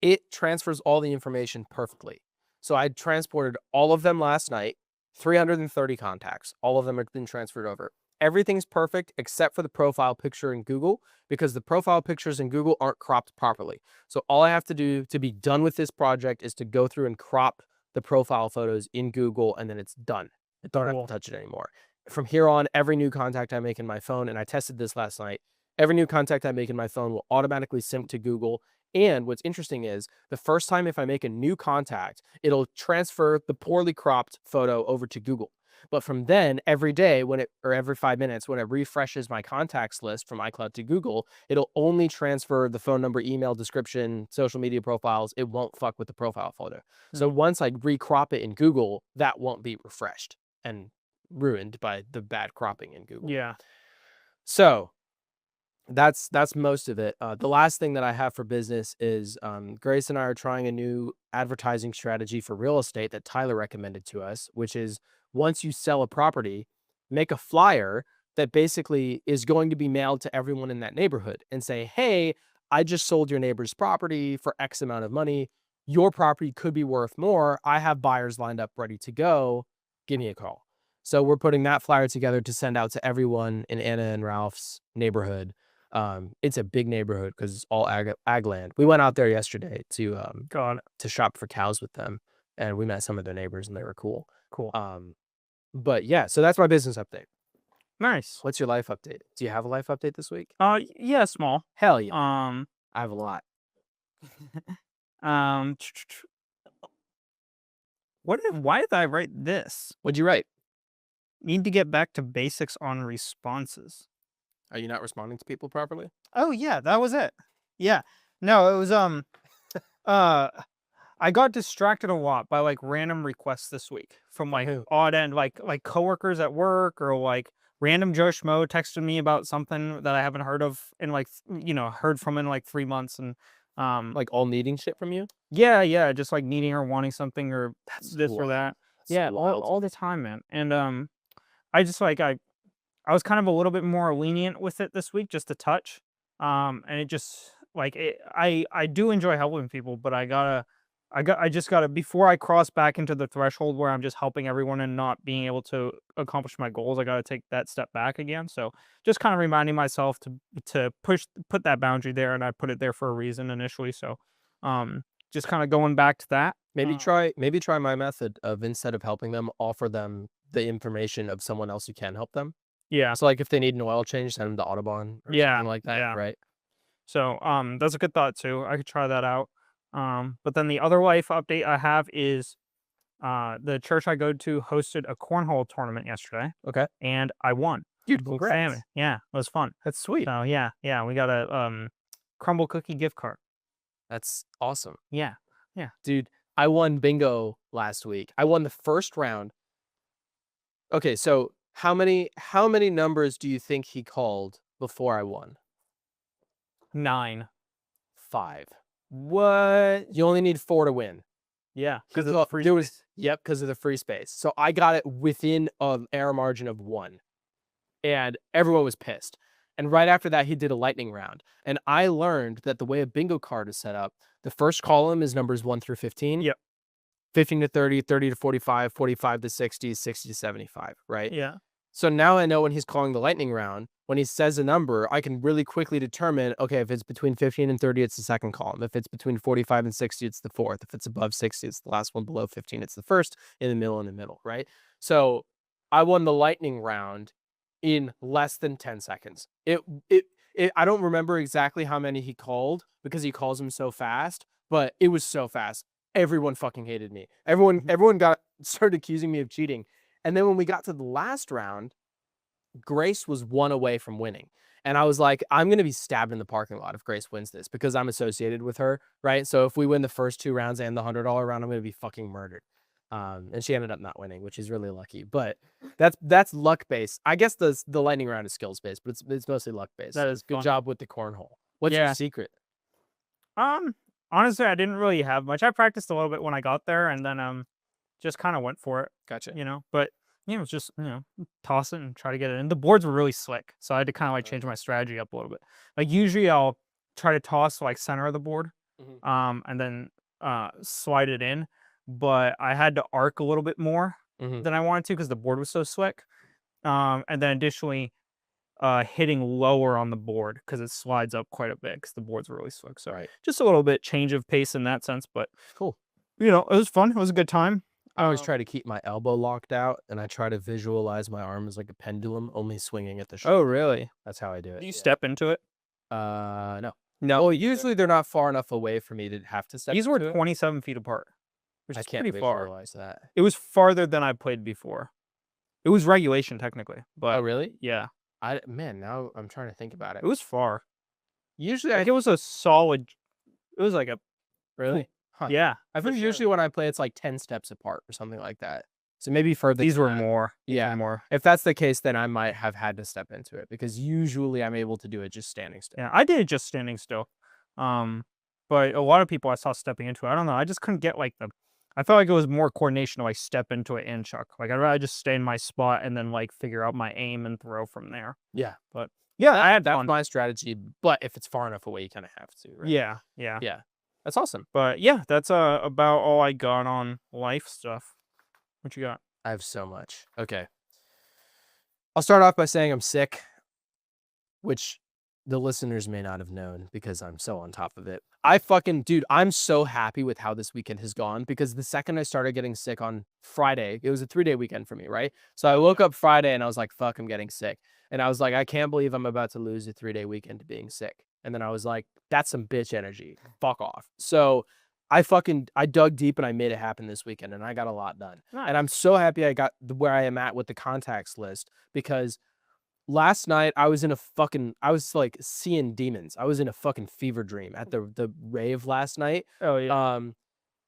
it transfers all the information perfectly. So I transported all of them last night, 330 contacts. All of them have been transferred over. Everything's perfect except for the profile picture in Google, because the profile pictures in Google aren't cropped properly. So all I have to do to be done with this project is to go through and crop the profile photos in Google, and then it's done. I don't have to Cool. touch it anymore. From here on, every new contact I make in my phone, and I tested this last night, every new contact I make in my phone will automatically sync to Google. And what's interesting is the first time if I make a new contact, it'll transfer the poorly cropped photo over to Google. But from then, every day when it, or every 5 minutes, when it refreshes my contacts list from iCloud to Google, it'll only transfer the phone number, email, description, social media profiles. It won't fuck with the profile photo. So Mm. once I recrop it in Google, that won't be refreshed and ruined by the bad cropping in Google. Yeah. So that's most of it. The last thing that I have for business is Grace and I are trying a new advertising strategy for real estate that Tyler recommended to us, which is once you sell a property, make a flyer that basically is going to be mailed to everyone in that neighborhood and say, hey, I just sold your neighbor's property for X amount of money. Your property could be worth more. I have buyers lined up ready to go. Give me a call. So we're putting that flyer together to send out to everyone in Anna and Ralph's neighborhood. It's a big neighborhood because it's all ag land. We went out there yesterday Got it. to shop for cows with them, and we met some of their neighbors, and they were cool. Cool. But yeah, so that's my business update. Nice. What's your life update? Do you have a life update this week? Yeah, small. Hell yeah, Um, I have a lot. um, why did I write this? What'd you write? Need to get back to basics on responses. Are you not responding to people properly? Oh yeah, that was it. Yeah. No, it was uh I got distracted a lot by like random requests this week from like Who? odd end like coworkers at work, or like random Joe Schmo texted me about something that I haven't heard of in like heard from in like 3 months. And Like all needing shit from you? yeah, just like needing or wanting something or That's this or wild. that. That's Yeah, all, wild. all the time, man. And I just like I was kind of a little bit more lenient with it this week, just a touch. And it just like I do enjoy helping people, but I just gotta, before I cross back into the threshold where I'm just helping everyone and not being able to accomplish my goals, I gotta take that step back again. So just kind of reminding myself to put that boundary there, and I put it there for a reason initially. So just kind of going back to that. Maybe try my method of, instead of helping them, offer them the information of someone else who can help them. Yeah, So, like, if they need an oil change, send them to Autobahn or yeah, something like that, yeah. right? So, that's a good thought too. I could try that out. But then the other life update I have is the church I go to hosted a cornhole tournament yesterday, Okay. and I won. Dude, Little family. congrats. Yeah, it was fun. That's sweet. So yeah, we got a crumble cookie gift card. That's awesome. Yeah, yeah. Dude, I won bingo last week. I won the first round. Okay, so how many numbers do you think he called before I won? 9. 5. What? You only need 4 to win. Yeah, He because of the thought free there was space. Yep, because of the free space. So I got it within an error margin of 1, and everyone was pissed. And right after that, he did a lightning round. And I learned that the way a bingo card is set up, the first column is numbers 1 through 15, Yep. 15 to 30, 30 to 45, 45 to 60, 60 to 75, right? Yeah. So now I know when he's calling the lightning round, when he says a number, I can really quickly determine, okay, if it's between 15 and 30, it's the second column. If it's between 45 and 60, it's the fourth. If it's above 60, it's the last one. Below 15, it's the first. In the middle, right? So I won the lightning round in less than 10 seconds. It I don't remember exactly how many he called because he calls them so fast, but it was so fast. Everyone fucking hated me. Everyone got started accusing me of cheating. And then when we got to the last round, Grace was one away from winning. And I was like, I'm going to be stabbed in the parking lot if Grace wins this because I'm associated with her, right? So if we win the first 2 rounds and the $100 round, I'm going to be fucking murdered. And she ended up not winning, which is really lucky. But that's luck based. I guess the lightning round is skills based, but it's mostly luck based. That is Good fun. job with the cornhole. What's your Yeah. secret? Honestly, I didn't really have much. I practiced a little bit when I got there, and then just kind of went for it, Gotcha. But it was just toss it and try to get it in. The boards were really slick, so I had to kind of like change my strategy up a little bit. Like usually, I'll try to toss like center of the board, and then slide it in. But I had to arc a little bit more than I wanted to because the board was so slick. And then additionally, hitting lower on the board because it slides up quite a bit because the board's really slick. So Right. just a little bit change of pace in that sense, but Cool. it was fun. It was a good time. I always try to keep my elbow locked out, and I try to visualize my arm as like a pendulum, only swinging at the shoulder. Oh, really? That's how I do it. Do you Yeah. step into it? No. No. Well, usually they're not far enough away for me to have to step These were into it. 27 feet apart, which I is can't pretty far. visualize that. It was farther than I played before. It was regulation technically, Oh, but really? yeah, Now I'm trying to think about it. it was far. Usually Like it was a solid. It was like a really? Huh. yeah. I for think sure. usually when I play, it's like 10 steps apart or something like that. So maybe further These than were that. more. Yeah. more. If that's the case, then I might have had to step into it because usually I'm able to do it just standing still. Yeah, I did it just standing still. But a lot of people I saw stepping into it, I don't know. I just couldn't get like I felt like it was more coordination to like step into it and chuck. Like I'd rather just stay in my spot and then like figure out my aim and throw from there. Yeah. But yeah, I had That's fun. my strategy. But if it's far enough away, you kind of have to, right? Yeah. Yeah. That's awesome. But yeah, that's about all I got on life stuff. What you got? I have so much. Okay. I'll start off by saying I'm sick, which the listeners may not have known because I'm so on top of it. Dude, I'm so happy with how this weekend has gone because the second I started getting sick on Friday, it was a 3-day weekend for me, right? So I woke up Friday and I was like, fuck, I'm getting sick. And I was like, I can't believe I'm about to lose a 3-day weekend to being sick. And then I was like, that's some bitch energy. Fuck off. So I dug deep and I made it happen this weekend and I got a lot done. Nice. And I'm so happy I got where I am at with the contacts list because last night I was like seeing demons. I was in a fucking fever dream at the rave last night. Oh yeah.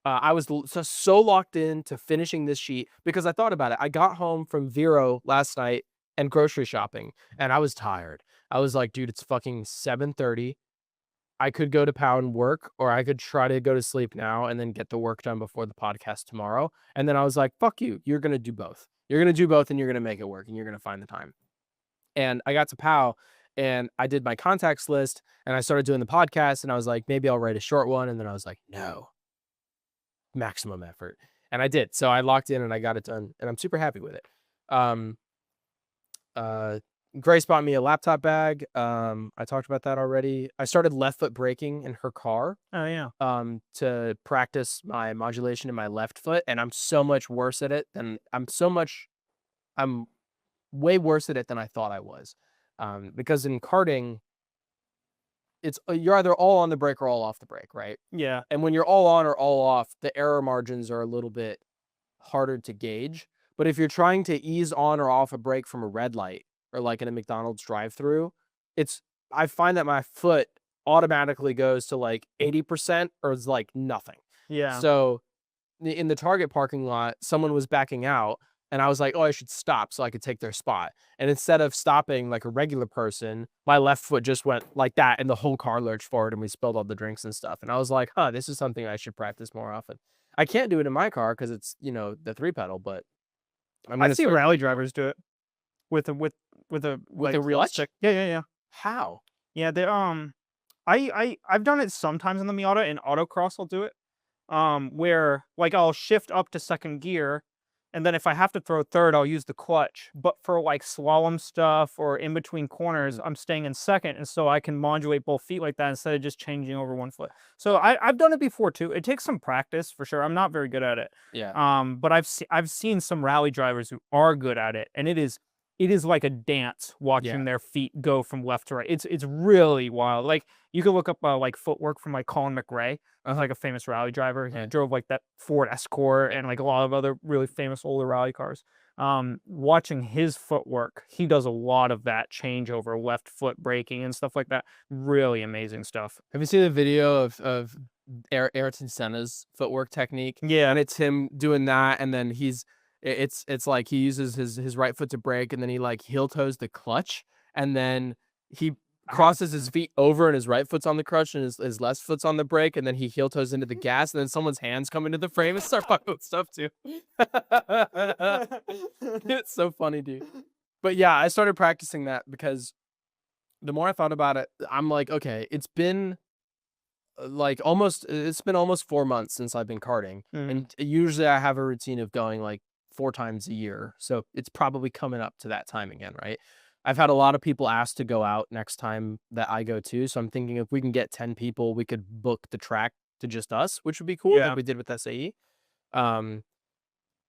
I was so locked in to finishing this sheet because I thought about it. I got home from Vero last night and grocery shopping and I was tired. I was like, dude, it's fucking 7:30. I could go to POW and work, or I could try to go to sleep now and then get the work done before the podcast tomorrow. And then I was like, fuck you. You're going to do both. You're going to do both and you're going to make it work and you're going to find the time. And I got to POW and I did my contacts list and I started doing the podcast and I was like, maybe I'll write a short one. And then I was like, no, maximum effort. And I did. So I locked in and I got it done and I'm super happy with it. Grace bought me a laptop bag. I talked about that already. I started left foot braking in her car. Oh yeah. To practice my modulation in my left foot. And I'm so much worse at it than I'm way worse at it than I thought I was. Because in karting, you're either all on the brake or all off the brake, right? Yeah. And when you're all on or all off, the error margins are a little bit harder to gauge. But if you're trying to ease on or off a brake from a red light or like in a McDonald's drive-through, I find that my foot automatically goes to like 80% or it's like nothing. Yeah. So in the Target parking lot, someone was backing out and I was like, oh, I should stop so I could take their spot. And instead of stopping like a regular person, my left foot just went like that and the whole car lurched forward and we spilled all the drinks and stuff. And I was like, this is something I should practice more often. I can't do it in my car because it's, the 3-pedal, but I see rally drivers do it with a a real stick. Yeah. How? Yeah, I've done it sometimes in the Miata. In autocross, I'll do it. Where like I'll shift up to second gear, and then if I have to throw third, I'll use the clutch. But for like slalom stuff or in between corners, Mm, I'm staying in second, and so I can modulate both feet like that instead of just changing over one foot. So I've done it before too. It takes some practice for sure. I'm not very good at it. yeah. But I've seen some rally drivers who are good at it, and it is like a dance Yeah. watching their feet go from left to right. It's really wild. Like you could look up like footwork from like Colin McRae, Uh-huh. like a famous rally driver. He Right. drove like that Ford Escort Yeah. and like a lot of other really famous older rally cars. Watching his footwork, he does a lot of that changeover, left foot braking and stuff like that. Really amazing stuff. Have you seen the video of Ayrton Senna's footwork technique? Yeah. And it's him doing that, and then it's like he uses his right foot to brake, and then he like heel toes the clutch, and then he I have crosses his feet over, and his right foot's on the clutch, and his left foot's on the brake, and then he heel toes into the gas, and then someone's hands come into the frame and start fucking with stuff too. It's so funny, dude. But yeah, I started practicing that because the more I thought about it, I'm like, okay, it's been almost 4 months since I've been karting, Mm, and usually I have a routine of going, like, 4 times a year, so it's probably coming up to that time again, right? I've had a lot of people ask to go out next time that I go too, so I'm thinking if we can get 10 people, we could book the track to just us, which would be cool, like yeah. we did with SAE. Um,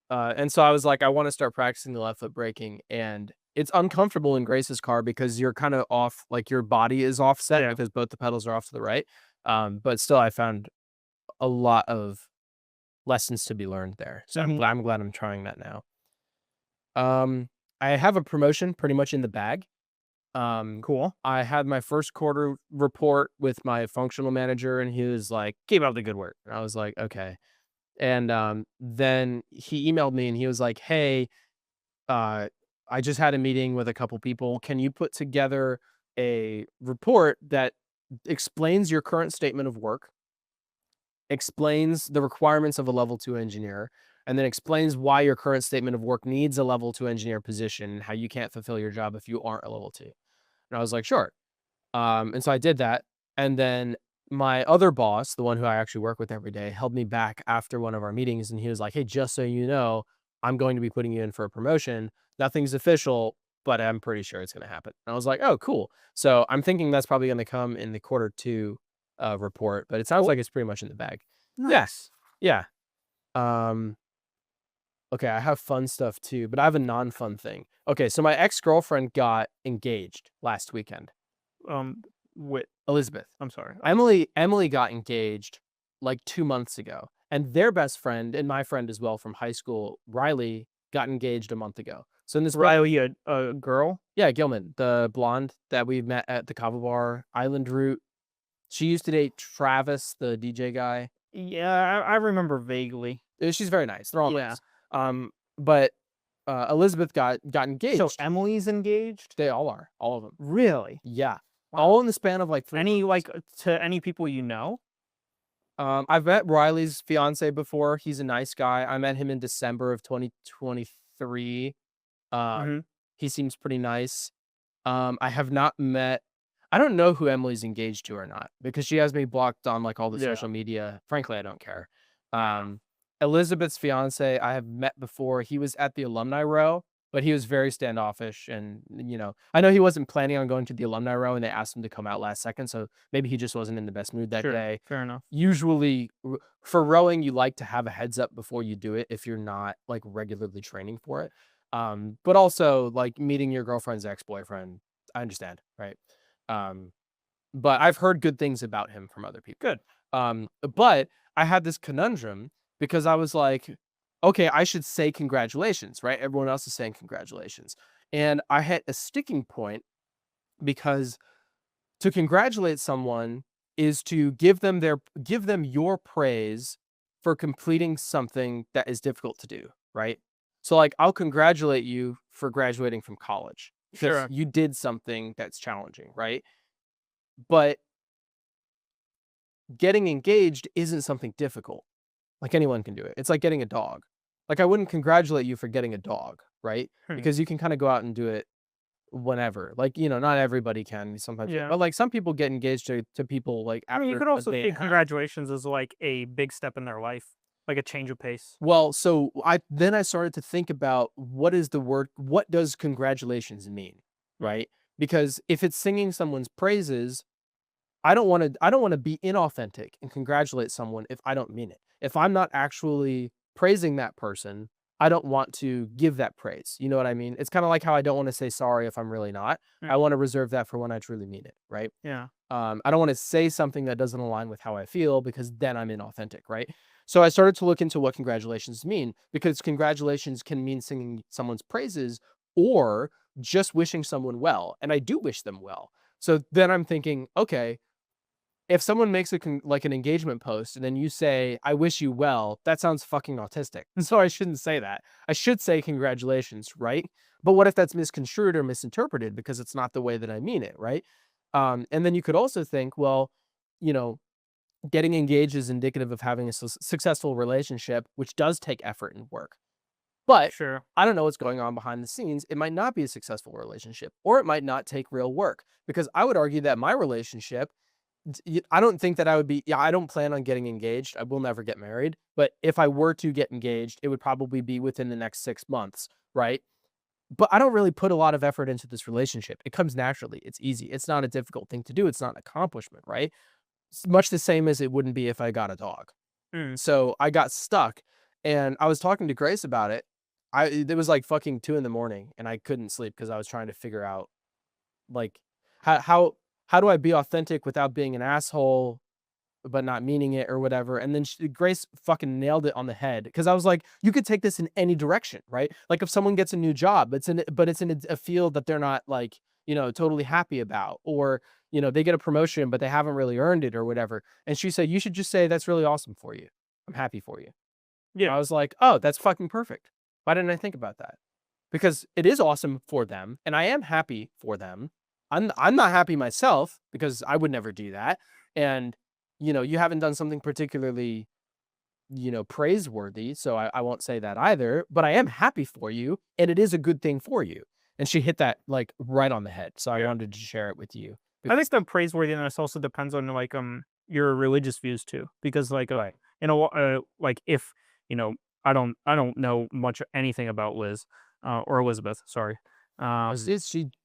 and so I was like, I wanna start practicing the left foot braking, and it's uncomfortable in Grace's car because you're kinda off, like, your body is offset Yeah. because both the pedals are off to the right. But still, I found a lot of lessons to be learned there. So Mhm. I'm glad I'm trying that now. Um, I have a promotion pretty much in the bag. Um, Cool. I had my first quarter report with my functional manager, and he was like, "Keep up the good work." And I was like, "Okay." And then he emailed me, and he was like, "Hey, uh, I just had a meeting with a couple people. Can you put together a report that explains your current statement of work, explains the requirements of a level 2 engineer, and then explains why your current statement of work needs a level 2 engineer position and how you can't fulfill your job if you aren't a level 2?" And I was like, "Sure." And so I did that. And then my other boss, the one who I actually work with every day, held me back after one of our meetings. And he was like, "Hey, just so you know, I'm going to be putting you in for a promotion. Nothing's official, but I'm pretty sure it's going to happen." And I was like, "Oh, cool." So I'm thinking that's probably going to come in the quarter 2 report, but it sounds Cool. like it's pretty much in the bag. Yeah. Nice. Yeah. Um, okay. I have fun stuff too, but I have a non fun thing. Okay. So my ex girlfriend got engaged last weekend. Um, wit. Elizabeth. I'm sorry. Emily got engaged like 2 months ago, and their best friend and my friend as well from high school, Riley, got engaged a month ago. So in this month, Riley, a girl. yeah, Gilman, the blonde that we met at the Kava Bar Island route. She used to date Travis, the DJ guy. Yeah, I remember vaguely. She's very nice. They're all Yeah. nice. But Elizabeth got So engaged. Emily's engaged? They all are, all of them. Really? Yeah, Wow. all in the span of like 3 Any months. like to any people you know? I've met Riley's fiance before. He's a nice guy. I met him in December of 2023. Mhm. He seems pretty nice. I have not met. I don't know who Emily's engaged to or not because she has me blocked on like all the Yeah. social media. Frankly, I don't care. Um, Elizabeth's fiance, I have met before. He was at the alumni row, but he was very standoffish, and I know he wasn't planning on going to the alumni row, and they asked him to come out last second, so maybe he just wasn't in the best mood that Sure. day. Fair enough. Usually, for rowing, you like to have a heads up before you do it if you're not like regularly training for it. But also like meeting your girlfriend's ex-boyfriend, I understand, right? Um, but I've heard good things about him from other people. Good. But I had this conundrum because I was like, okay, I should say congratulations, right? Everyone else is saying congratulations. And I had a sticking point because to congratulate someone is to give them your praise for completing something that is difficult to do, right? So like I'll congratulate you for graduating from college because Sure. you did something that's challenging, right? But getting engaged isn't something difficult. Like anyone can do it. It's like getting a dog. Like I wouldn't congratulate you for getting a dog, right? Hmm. Because you can kind of go out and do it whenever. Like, not everybody can sometimes, Yeah. but like some people get engaged to people like I mean, you after could a also day see and a half. congratulations as like a big step in their life, like a change of pace. Well, so I started to think about what does congratulations mean, Mm, right? Because if it's singing someone's praises, I don't want to be inauthentic and congratulate someone if I don't mean it. If I'm not actually praising that person, I don't want to give that praise. You know what I mean? It's kind of like how I don't want to say sorry if I'm really not. mm, I want to reserve that for when I truly mean it, right? yeah, I don't want to say something that doesn't align with how I feel because then I'm inauthentic, right? So I started to look into what congratulations mean because congratulations can mean singing someone's praises or just wishing someone well. And I do wish them well. So then I'm thinking, okay, if someone makes like an engagement post and then you say, "I wish you well," that sounds fucking autistic. So I shouldn't say that. I should say congratulations, right? But what if that's misconstrued or misinterpreted because it's not the way that I mean it, right? And then you could also think, well, you know, getting engaged is indicative of having a successful relationship, which does take effort and work. But sure. I don't know what's going on behind the scenes. It might not be a successful relationship, or it might not take real work. Because I would argue that my relationship I don't think that I would be. Yeah, I don't plan on getting engaged. I will never get married. But if I were to get engaged, it would probably be within the next 6 months, right? But I don't really put a lot of effort into this relationship. It comes naturally. It's easy. It's not a difficult thing to do. It's not an accomplishment, right? Much the same as it wouldn't be if I got a dog. Mm, So I got stuck, and I was talking to Grace about it. It was like fucking 2 in the morning, and I couldn't sleep because I was trying to figure out like how how how do I be authentic without being an asshole, but not meaning it or whatever. And then Grace fucking nailed it on the head because I was like, you could take this in any direction, right? Like if someone gets a new job, it's in a field that they're not like totally happy about, or they get a promotion but they haven't really earned it or whatever. And she said you should just say that's really awesome for you. I'm happy for you. yeah, I was like, oh, that's fucking perfect. Why didn't I think about that? Because it is awesome for them, and I am happy for them. I'm not happy myself because I would never do that. And you haven't done something particularly, praiseworthy, so I won't say that either. But I am happy for you, and it is a good thing for you. And she hit that like right on the head. So I yeah. wanted to share it with you I think because the praiseworthiness also depends on like your religious views too, because like right. like if you know I don't know much anything about Liz or Elizabeth, sorry. Uh,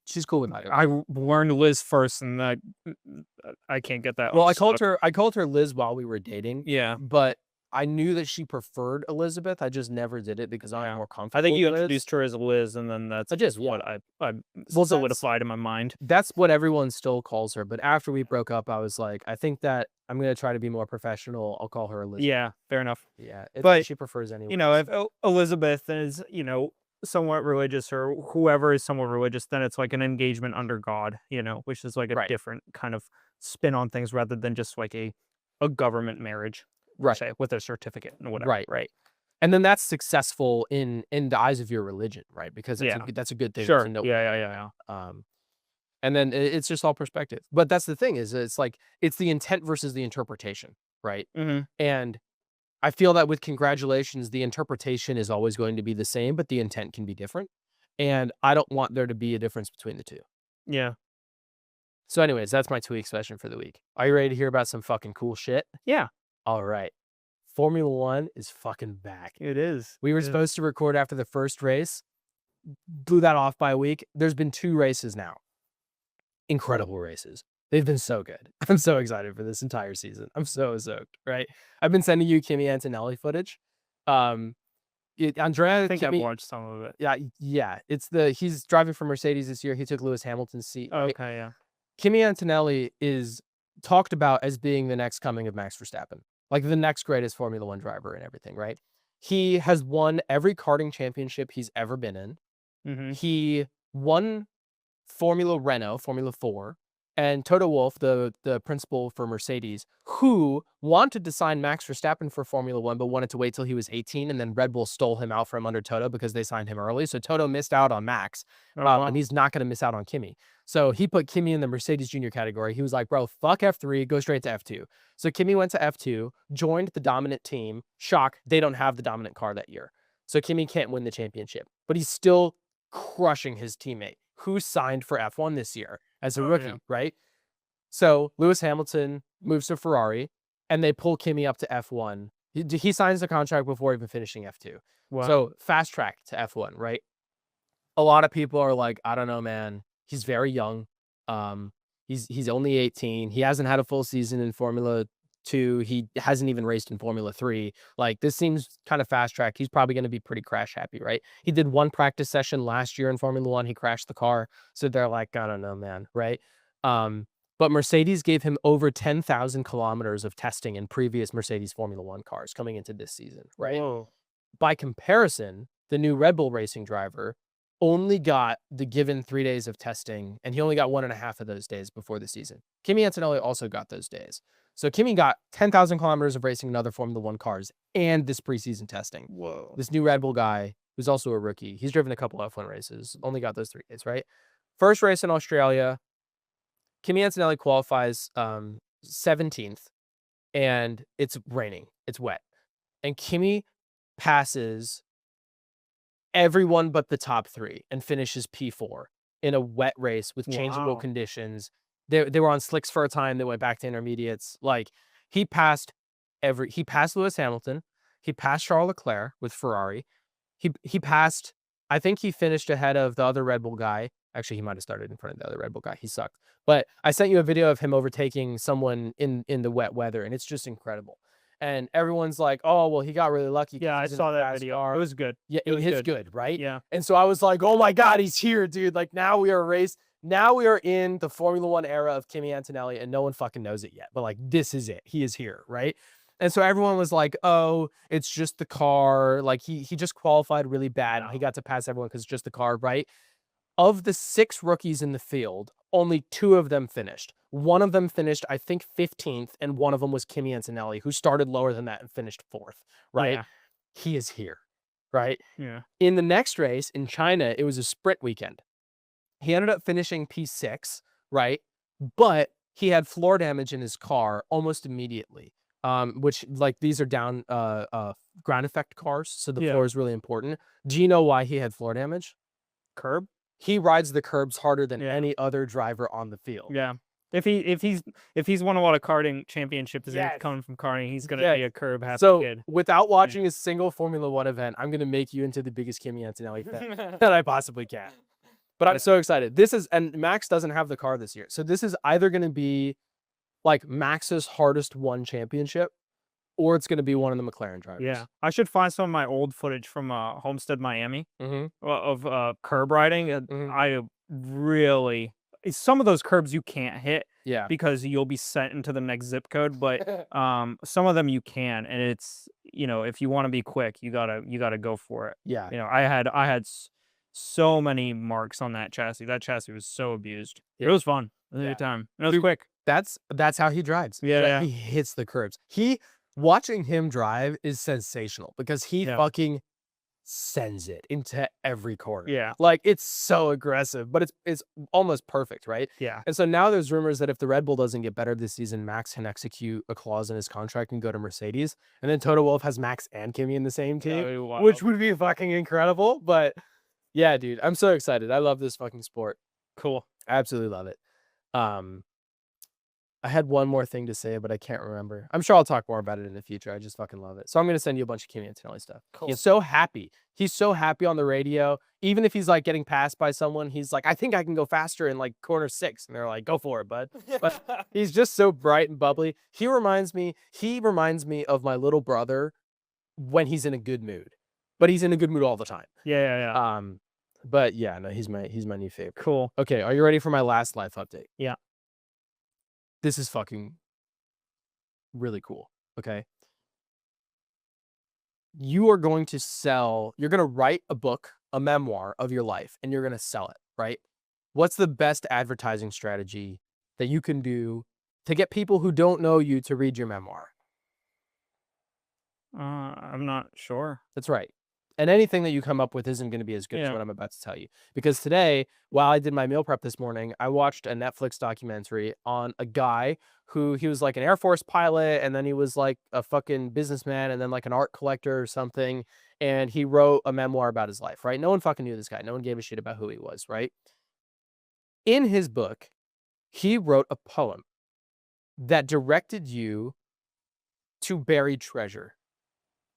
She's cool with either. learned Liz first, and I can't get that Well, unstuck. I called her Liz while we were dating, Yeah, but I knew that she preferred Elizabeth. I just never did it because I'm yeah. more I think comfortable you with Liz. introduced her as Liz, and then that's I just did, yeah. what I Well, that's solidified in my mind. that's what everyone still calls her. But after we broke up, I was like, I think that I'm gonna try to be more professional. I'll call her Elizabeth. Yeah, fair enough. Yeah, it's what But she prefers you know, anyways. if Elizabeth is, somewhat religious or whoever is somewhat religious, then it's like an engagement under God, which is like a Right, different kind of spin on things rather than just like a government marriage per right, se with a certificate and whatever, right. right? And then that's successful in the eyes of your religion, right? Because Yeah. that's a good thing to Sure. know. Yeah, yeah, yeah, yeah. And then it's just all perspective. But that's the thing is it's like it's the intent versus the interpretation, right? Mhm. And I feel that with congratulations, the interpretation is always going to be the same, but the intent can be different. And I don't want there to be a difference between the two. Yeah. So, anyways, that's my tweak session for the week. Are you ready to hear about some fucking cool shit? Yeah, All right. Formula One is fucking back. it is. We were It is. supposed to record after the first race, blew that off by a week. There's been 2 races now. Incredible races. They've been so good. I'm so excited for this entire season. I'm so stoked, right? I've been sending you Kimi Antonelli footage. Um, I Andrea think I've Kimi, watched some of it. yeah, yeah. He's driving for Mercedes this year. He took Lewis Hamilton's seat, right? Okay, yeah. Kimi Antonelli is talked about as being the next coming of Max Verstappen, like the next greatest Formula One driver and everything, right? He has won every karting championship he's ever been in. Mhm. He won Formula Renault, Formula 4, and Toto Wolff, the principal for Mercedes, who wanted to sign Max Verstappen for Formula 1, but wanted to wait till he was 18, and then Red Bull stole him out from under Toto because they signed him early. So Toto missed out on Max, Oh, and wow. he's not going to miss out on Kimi. So he put Kimi in the Mercedes Junior category. He was like, bro, fuck F3, go straight to F2. So Kimi went to F2, joined the dominant team. Shock, they don't have the dominant car that year. So Kimi can't win the championship, but he's still crushing his teammate. who signed for F1 this year as a Oh, rookie, yeah. right? So Lewis Hamilton moves to Ferrari, and they pull Kimi up to F1. He signs the contract before even finishing F2. Wow. So fast track to F1, right? A lot of people are like, I don't know, man. He's very young. Um, he's only 18. He hasn't had a full season in Formula 2. He hasn't even raced in Formula 3. Like, this seems kind of fast track. He's probably going to be pretty crash happy, right? He did one practice session last year in Formula 1. He crashed the car. So they're like, I don't know, man, right? Um, but Mercedes gave him over 10,000 kilometers of testing in previous Mercedes Formula 1 cars coming into this season, right? Whoa. By comparison, the new Red Bull Racing driver only got the given 3 days of testing, and he only got 1.5 of those days before the season. Kimi Antonelli also got those days. So Kimi got 10,000 kilometers of racing in other Formula 1 cars and this preseason testing. Whoa. This new Red Bull guy, who's also a rookie, he's driven a couple F1 races, only got those 3 days, right? First race in Australia, Kimi Antonelli qualifies 17th, and it's raining. It's wet. And Kimi passes everyone but the top 3 and finishes P4 in a wet race with changeable Wow. conditions. They were on slicks for a time, they went back to intermediates. Like, he passed Lewis Hamilton, he passed Charles Leclerc with Ferrari. He passed, I think he finished ahead of the other Red Bull guy. Actually, he might have started in front of the other Red Bull guy. He sucked. But I sent you a video of him overtaking someone in the wet weather, and it's just incredible. And everyone's like, "Oh, well, he got really lucky Yeah, because I he's in a saw that fast video. car." It was good. Yeah, It was it's good. good, right? Yeah. And so I was like, "Oh my God, he's here, dude!" Like, now we are in the Formula One era of Kimi Antonelli, and no one fucking knows it yet. But like, this is it. He is here, right? And so everyone was like, "Oh, it's just the car. Like, he just qualified really bad, and he No. got to pass everyone because it's just the car, right?" Of the 6 rookies in the field, only 2 of them finished. One of them finished, I think, 15th, and one of them was Kimi Antonelli, who started lower than that and finished 4th, right? Yeah. He is here, right? Yeah. In the next race in China, it was a sprint weekend. He ended up finishing P6, right? But he had floor damage in his car almost immediately. Which, like, these are down ground effect cars, so the Yeah. floor is really important. Do you know why he had floor damage? Curb? He rides the curbs harder than Yeah. any other driver on the field. Yeah. If he's won a lot of karting championships and he's Yes. coming from karting, he's gonna Yeah. be a curb happy So, kid. without watching a single Formula 1 event, I'm gonna make you into the biggest Kimi Antonelli fan that I possibly can. But I'm so excited. And Max doesn't have the car this year. So this is either gonna be, like, Max's hardest won championship, or it's gonna be one of the McLaren drivers. Yeah. I should find some of my old footage from Homestead, Miami, Mhm. of curb riding. Mhm. I really some of those curbs you can't hit Yeah. because you'll be sent into the next zip code, but some of them you can, and it's if you want to be quick, you gotta go for it. Yeah. I had so many marks on that chassis. That chassis was so abused. It Yeah. was fun. It was a Yeah. good time. And it was Dude, quick. that's how he drives. Yeah, yeah. He hits the curbs. Watching him drive is sensational because he Yeah. fucking sends it into every corner. Yeah. Like, it's so aggressive, but it's almost perfect, right? Yeah. And so now there's rumors that if the Red Bull doesn't get better this season, Max can execute a clause in his contract and go to Mercedes. And then Toto Wolff has Max and Kimi in the same That team, would be which wild. would be fucking incredible. But yeah, dude, I'm so excited. I love this fucking sport. Cool. I absolutely love it. I had one more thing to say, but I can't remember. I'm sure I'll talk more about it in the future. I just fucking love it. So I'm gonna send you a bunch of Kimi Antonelli stuff. Cool. He's so happy. He's so happy on the radio. Even if he's like getting passed by someone, he's like, "I think I can go faster in like corner 6," and they're like, "Go for it, bud." But he's just so bright and bubbly. He reminds me of my little brother when he's in a good mood, but he's in a good mood all the time. Yeah, yeah, yeah. But yeah, no, he's my new favorite. Cool. Okay, are you ready for my last life update? Yeah. This is fucking really cool. Okay. You're going to write a book, a memoir of your life, and you're going to sell it, right? What's the best advertising strategy that you can do to get people who don't know you to read your memoir? I'm not sure. That's right. And anything that you come up with isn't going to be as good as Yeah. what I'm about to tell you. Because today, while I did my meal prep this morning, I watched a Netflix documentary on a guy who he was like an Air Force pilot, and then he was like a fucking businessman, and then like an art collector or something. And he wrote a memoir about his life, right? No one fucking knew this guy. No one gave a shit about who he was, right? In his book, he wrote a poem that directed you to buried treasure.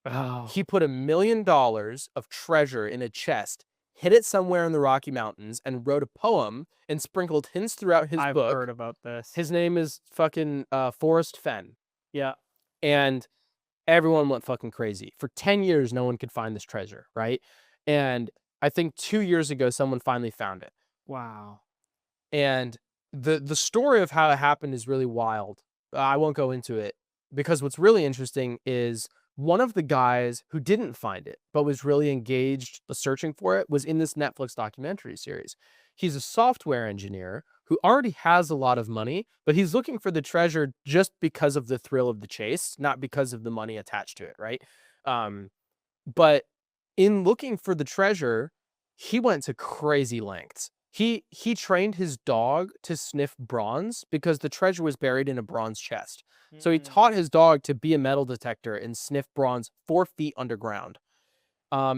Oh, He put $1 million of treasure in a chest, hid it somewhere in the Rocky Mountains, and wrote a poem and sprinkled hints throughout his I've book. heard about this. His name is fucking Forrest Fenn. Yeah. And everyone went fucking crazy. For 10 years, no one could find this treasure, right? And I think 2 years ago, someone finally found it. Wow. And the story of how it happened is really wild. I won't go into it because what's really interesting is one of the guys who didn't find it but was really engaged searching for it was in this Netflix documentary series. He's a software engineer who already has a lot of money, but he's looking for the treasure just because of the thrill of the chase, not because of the money attached to it, right? But in looking for the treasure, he went to crazy lengths. He trained his dog to sniff bronze because the treasure was buried in a bronze chest. So he Mm. taught his dog to be a metal detector and sniff bronze 4 feet underground.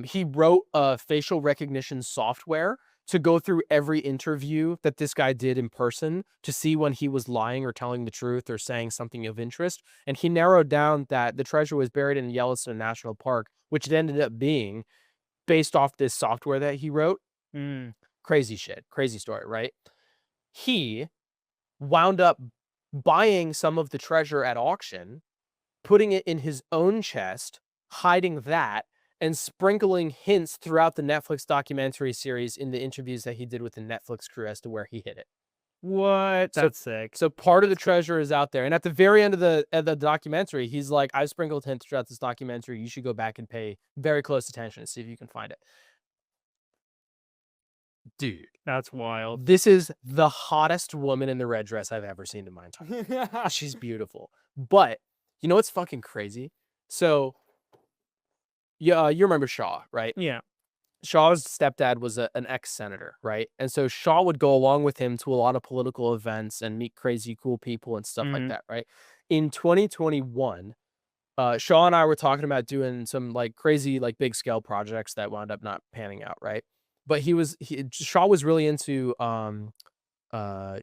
He wrote a facial recognition software to go through every interview that this guy did in person to see when he was lying or telling the truth or saying something of interest. And he narrowed down that the treasure was buried in Yellowstone National Park, which it ended up being based off this software that he wrote. Mm. Crazy shit. Crazy story, right? He wound up buying some of the treasure at auction, putting it in his own chest, hiding that, and sprinkling hints throughout the Netflix documentary series in the interviews that he did with the Netflix crew as to where he hid it. What? So That's sick. so part of the treasure is out there. And at the very end of the documentary, he's like, I've sprinkled hints throughout this documentary. You should go back and pay very close attention and see if you can find it. Dude, That's wild. this is the hottest woman in the red dress I've ever seen in my entire life. She's beautiful. But you know what's fucking crazy? So yeah, you remember Shaw, right? Yeah. Shaw's stepdad was an ex-senator, right? And so Shaw would go along with him to a lot of political events and meet crazy cool people and stuff like Mhm. that, right? In 2021, Shaw and I were talking about doing some like crazy, like big scale projects that wound up not panning out, right? But Shaw was really into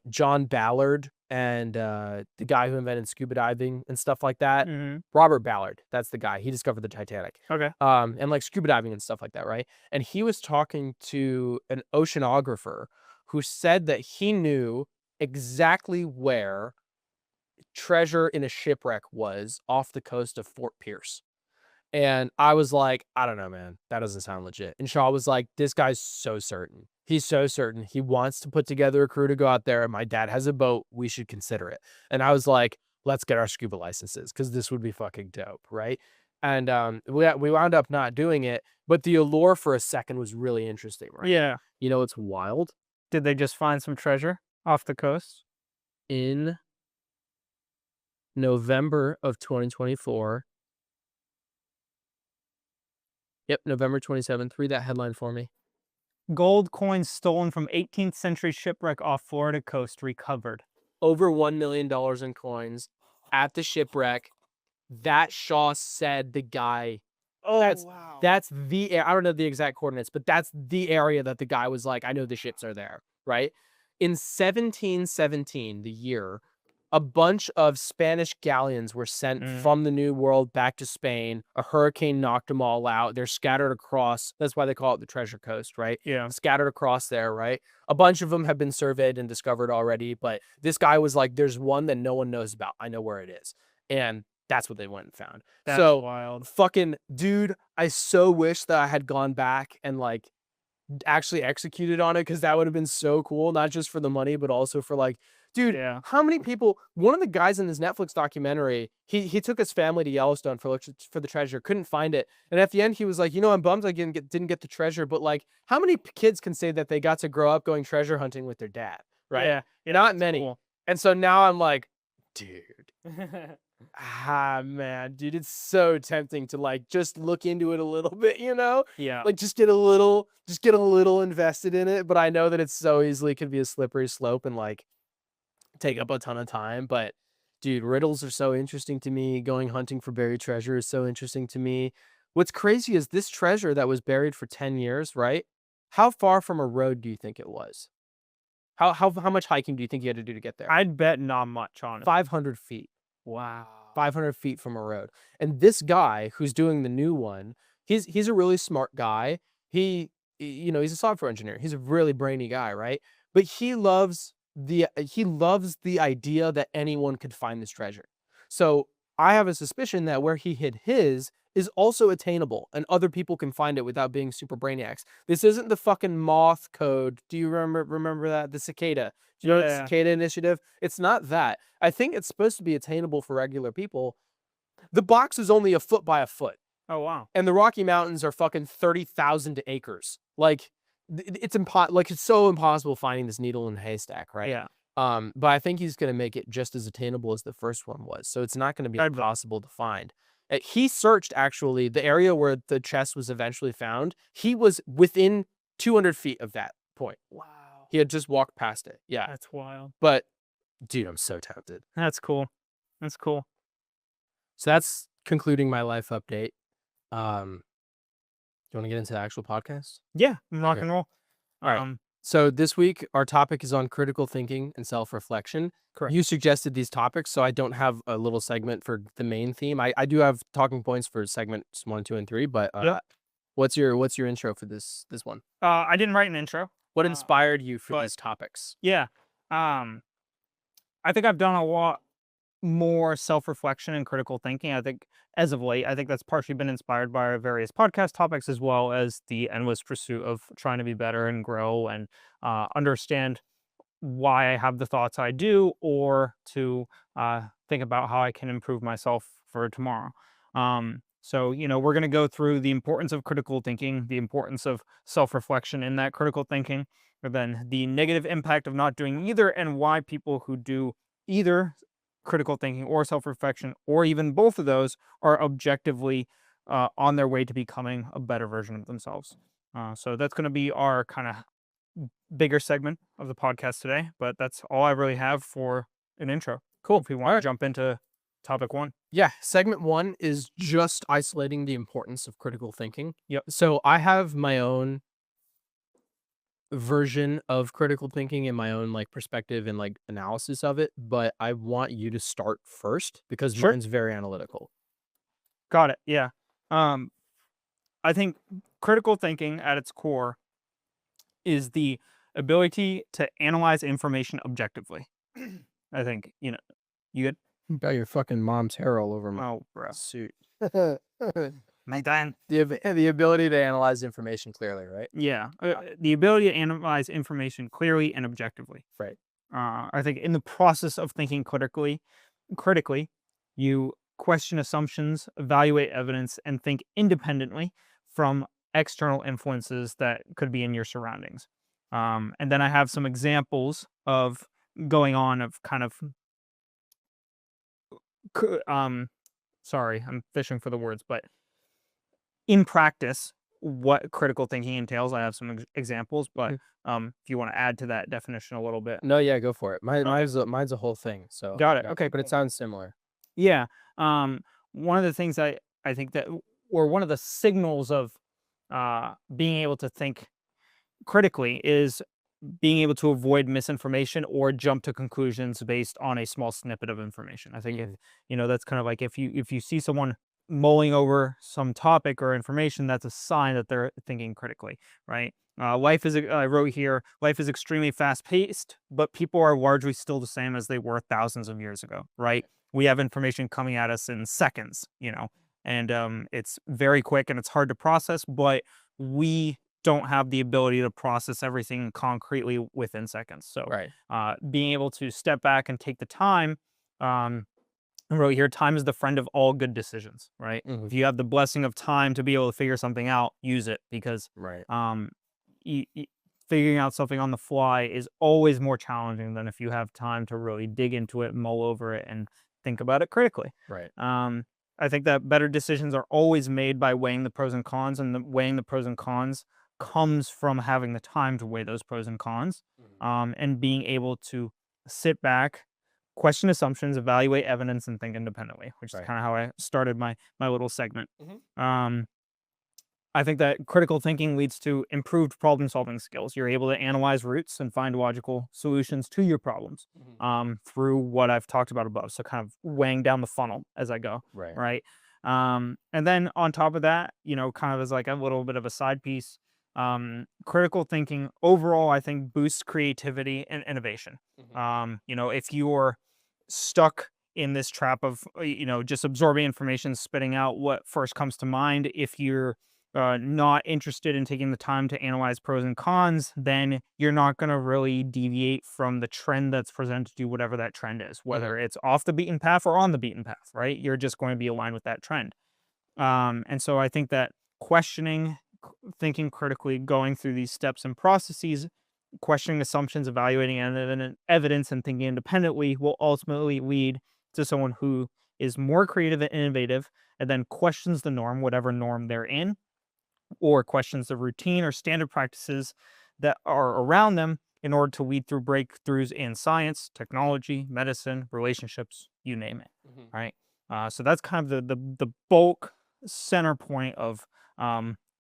John Ballard and the guy who invented scuba diving and stuff like that. Mhm. Robert Ballard, that's the guy. He discovered the Titanic. Okay. And like scuba diving and stuff like that, right? And he was talking to an oceanographer who said that he knew exactly where treasure in a shipwreck was off the coast of Fort Pierce. And I was like, I don't know, man. That doesn't sound legit. And Shaw was like, this guy's so certain. He's so certain. He wants to put together a crew to go out there. My dad has a boat. We should consider it. And I was like, let's get our scuba licenses because this would be fucking dope, right? And we wound up not doing it, but the allure for a second was really interesting, right? Yeah. You know, it's wild. Did they just find some treasure off the coast? In November of 2024, yep, November 27th, read that headline for me. Gold coins stolen from 18th century shipwreck off Florida coast recovered. Over $1 million in coins at the shipwreck. That Shaw said the guy Oh, that's wow. that's the I don't know the exact coordinates, but that's the area that the guy was like, I know the ships are there, right? In 1717, the year, a bunch of Spanish galleons were sent Mm. from the New World back to Spain. A hurricane knocked them all out. They're scattered across. That's why they call it the Treasure Coast, right? Yeah. Scattered across there, right? A bunch of them have been surveyed and discovered already, but this guy was like, there's one that no one knows about. I know where it is. And that's what they went and found. That's So wild. fucking dude, I so wish that I had gone back and like actually executed on it because that would have been so cool, not just for the money, but also for like, dude, Yeah. how many people? One of the guys in this Netflix documentary, he took his family to Yellowstone for the treasure, couldn't find it, and at the end he was like, you know, I'm bummed I didn't get the treasure, but like, how many kids can say that they got to grow up going treasure hunting with their dad, right? Yeah. Yeah. Not That's many. cool. And so now I'm like, dude. Ah, man, dude, it's so tempting to like just look into it a little bit, you know? Yeah. Like just get a little invested in it, but I know that it's so easily could be a slippery slope and like take up a ton of time, but dude, riddles are so interesting to me. Going hunting for buried treasure is so interesting to me. What's crazy is this treasure that was buried for 10 years, right? How far from a road do you think it was? How much hiking do you think you had to do to get there? I'd bet not much, honestly. 500 feet. Wow. 500 feet from a road. And this guy who's doing the new one, he's a really smart guy. He's a software engineer. He's a really brainy guy, right? But he loves the idea that anyone could find this treasure. So I have a suspicion that where he hid his is also attainable and other people can find it without being super brainiacs. This isn't the fucking moth code. Do you remember that? The cicada. Do you know the Yeah. cicada initiative? It's not that. I think it's supposed to be attainable for regular people. The box is only a foot by a foot, Oh, wow. and the Rocky Mountains are fucking 30,000 acres. Like, it's so impossible finding this needle in a haystack, right? Yeah. But I think he's gonna make it just as attainable as the first one was, so it's not gonna be I'd bet. impossible to find. He searched actually the area where the chest was eventually found. He was within 200 feet of that point. Wow. He had just walked past it. Yeah, That's wild. but dude, I'm so tempted. That's cool. That's cool. So that's concluding my life update. Do you want to get into the actual podcast? Yeah. Rock Okay. and roll. All right. So this week our topic is on critical thinking and self-reflection. Correct. You suggested these topics, so I don't have a little segment for the main theme. I do have talking points for segments 1, 2, and 3, but Yep. what's your intro for this one? I didn't write an intro. What inspired you for but- these topics? Yeah. I think I've done a lot more self-reflection and critical thinking. I think as of late, I think that's partially been inspired by our various podcast topics, as well as the endless pursuit of trying to be better and grow and understand why I have the thoughts I do, or to think about how I can improve myself for tomorrow. So, we're going to go through the importance of critical thinking, the importance of self-reflection in that critical thinking, and then the negative impact of not doing either, and why people who do either critical thinking or self-reflection, or even both of those, are objectively on their way to becoming a better version of themselves. So that's going to be our kind of bigger segment of the podcast today, but that's all I really have for an intro. Cool. If we want All to right. jump into topic 1. Yeah, segment 1 is just isolating the importance of critical thinking. Yep. So I have my own version of critical thinking and my own perspective and analysis of it, but I want you to start first because Sure. mine's very analytical. Got it. Yeah. I think critical thinking at its core is the ability to analyze information objectively. I think, you good? Got your fucking mom's hair all over my Oh, bro. suit. My Dan. The ability to analyze information clearly, right? Yeah. The ability to analyze information clearly and objectively. Right. I think in the process of thinking critically, you question assumptions, evaluate evidence, and think independently from external influences that could be in your surroundings. And then I have some examples of going on of kind of, sorry, I'm fishing for the words, but in practice, what critical thinking entails. I have some examples, but if you want to add to that definition a little bit. No, yeah, go for it. Mine's a whole thing. So Got it. yeah, Okay, but it cool. sounds similar. Yeah. One of the things I think that, or one of the signals of being able to think critically, is being able to avoid misinformation or jump to conclusions based on a small snippet of information. I think that's kind of like if you see someone mulling over some topic or information, that's a sign that they're thinking critically, right? I wrote here, life is extremely fast paced, but people are largely still the same as they were thousands of years ago, right? We have information coming at us in seconds, and it's very quick and it's hard to process, but we don't have the ability to process everything concretely within seconds. So Right. being able to step back and take the time, I wrote here, time is the friend of all good decisions, right? Mhm. If you have the blessing of time to be able to figure something out, use it, because Right. figuring out something on the fly is always more challenging than if you have time to really dig into it, mull over it, and think about it critically. Right. I think that better decisions are always made by weighing the pros and cons, and weighing the pros and cons comes from having the time to weigh those pros and cons, and being able to sit back, question assumptions, evaluate evidence, and think independently, which is Right. kind of how I started my little segment. I think that critical thinking leads to improved problem solving skills. You're able to analyze roots and find logical solutions to your problems Mhm. through what I've talked about above. So, kind of weighing down the funnel as I go, Right. right? And then on top of that, kind of as like a little bit of a side piece, critical thinking overall, I think, boosts creativity and innovation. Mhm. If you're stuck in this trap of, just absorbing information, spitting out what first comes to mind, if you're not interested in taking the time to analyze pros and cons, then you're not going to really deviate from the trend that's presented to you, whatever that trend is, Mhm. whether it's off the beaten path or on the beaten path, right? You're just going to be aligned with that trend. And so I think that questioning, thinking critically, going through these steps and processes, questioning assumptions, evaluating evidence, and thinking independently will ultimately lead to someone who is more creative and innovative, and then questions the norm, whatever norm they're in, or questions the routine or standard practices that are around them in order to lead through breakthroughs in science, technology, medicine, relationships, you name it. Mhm. Right. So that's kind of the bulk center point of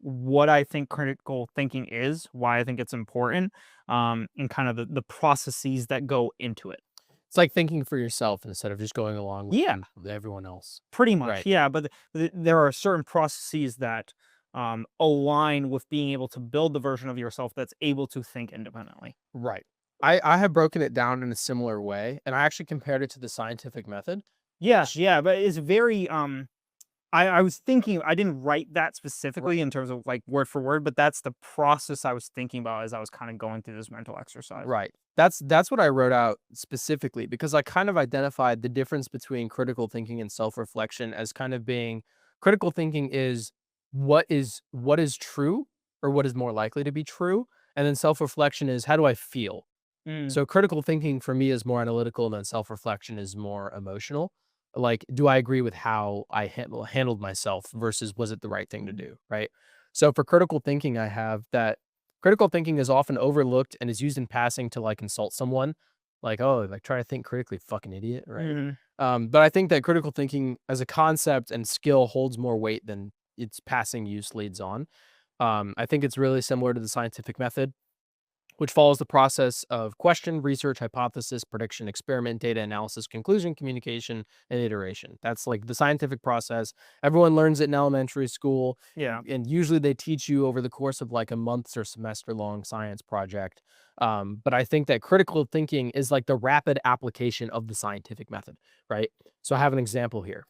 what I think critical thinking is, why I think it's important, and kind of the processes that go into it. It's like thinking for yourself instead of just going along Yeah, with everyone else. pretty much. Right. Yeah, but there are certain processes that align with being able to build the version of yourself that's able to think independently. Right. I have broken it down in a similar way, and I actually compared it to the scientific method. Yeah, Sh yeah, but it's very I was thinking I didn't write that Right. specifically in terms of like word for word, but that's the process I was thinking about as I was kind of going through this mental exercise. Right. That's what I wrote out specifically because I kind of identified the difference between critical thinking and self-reflection as kind of being critical thinking is what is true or what is more likely to be true, and then self-reflection is how do I feel? Mm, So critical thinking for me is more analytical and then self-reflection is more emotional. Like, do I agree with how I handled myself versus was it the right thing to do, right? So for critical thinking, I have that critical thinking is often overlooked and is used in passing to like insult someone, like, oh, like try to think critically, fucking idiot, right? mhm, But I think that critical thinking as a concept and skill holds more weight than its passing use leads on. I think it's really similar to the scientific method which follows the process of question, research, hypothesis, prediction, experiment, data analysis, conclusion, communication, and iteration. That's like the scientific process. Everyone learns it in elementary school, yeah. and usually they teach you over the course of like a month or semester long science project. But I think that critical thinking is like the rapid application of the scientific method, right? So I have an example here.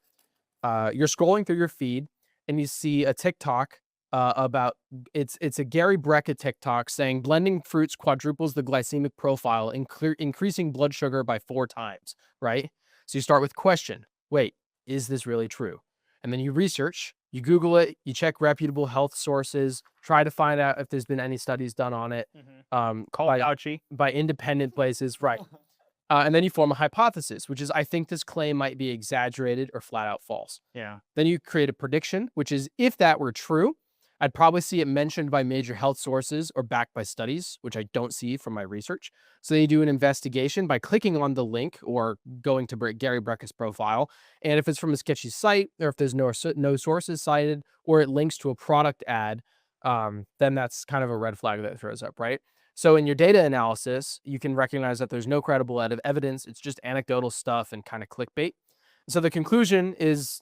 You're scrolling through your feed and you see a TikTok about it's a Gary Brecka TikTok saying blending fruits quadruples the glycemic profile, increasing blood sugar by 4 times. Right. So you start with question. Wait, is this really true? And then you research. You Google it. You check reputable health sources. Try to find out if there's been any studies done on it Mhm. um, Call by Fauci. by independent places. Right. And then you form a hypothesis, which is I think this claim might be exaggerated or flat out false. Yeah. Then you create a prediction, which is if that were true, I'd probably see it mentioned by major health sources or backed by studies, which I don't see from my research. So they do an investigation by clicking on the link or going to Gary Brecka's profile. And if it's from a sketchy site or if there's no sources cited or it links to a product ad, then that's kind of a red flag that throws up, right? So in your data analysis, you can recognize that there's no credible evidence. It's just anecdotal stuff and kind of clickbait. So the conclusion is,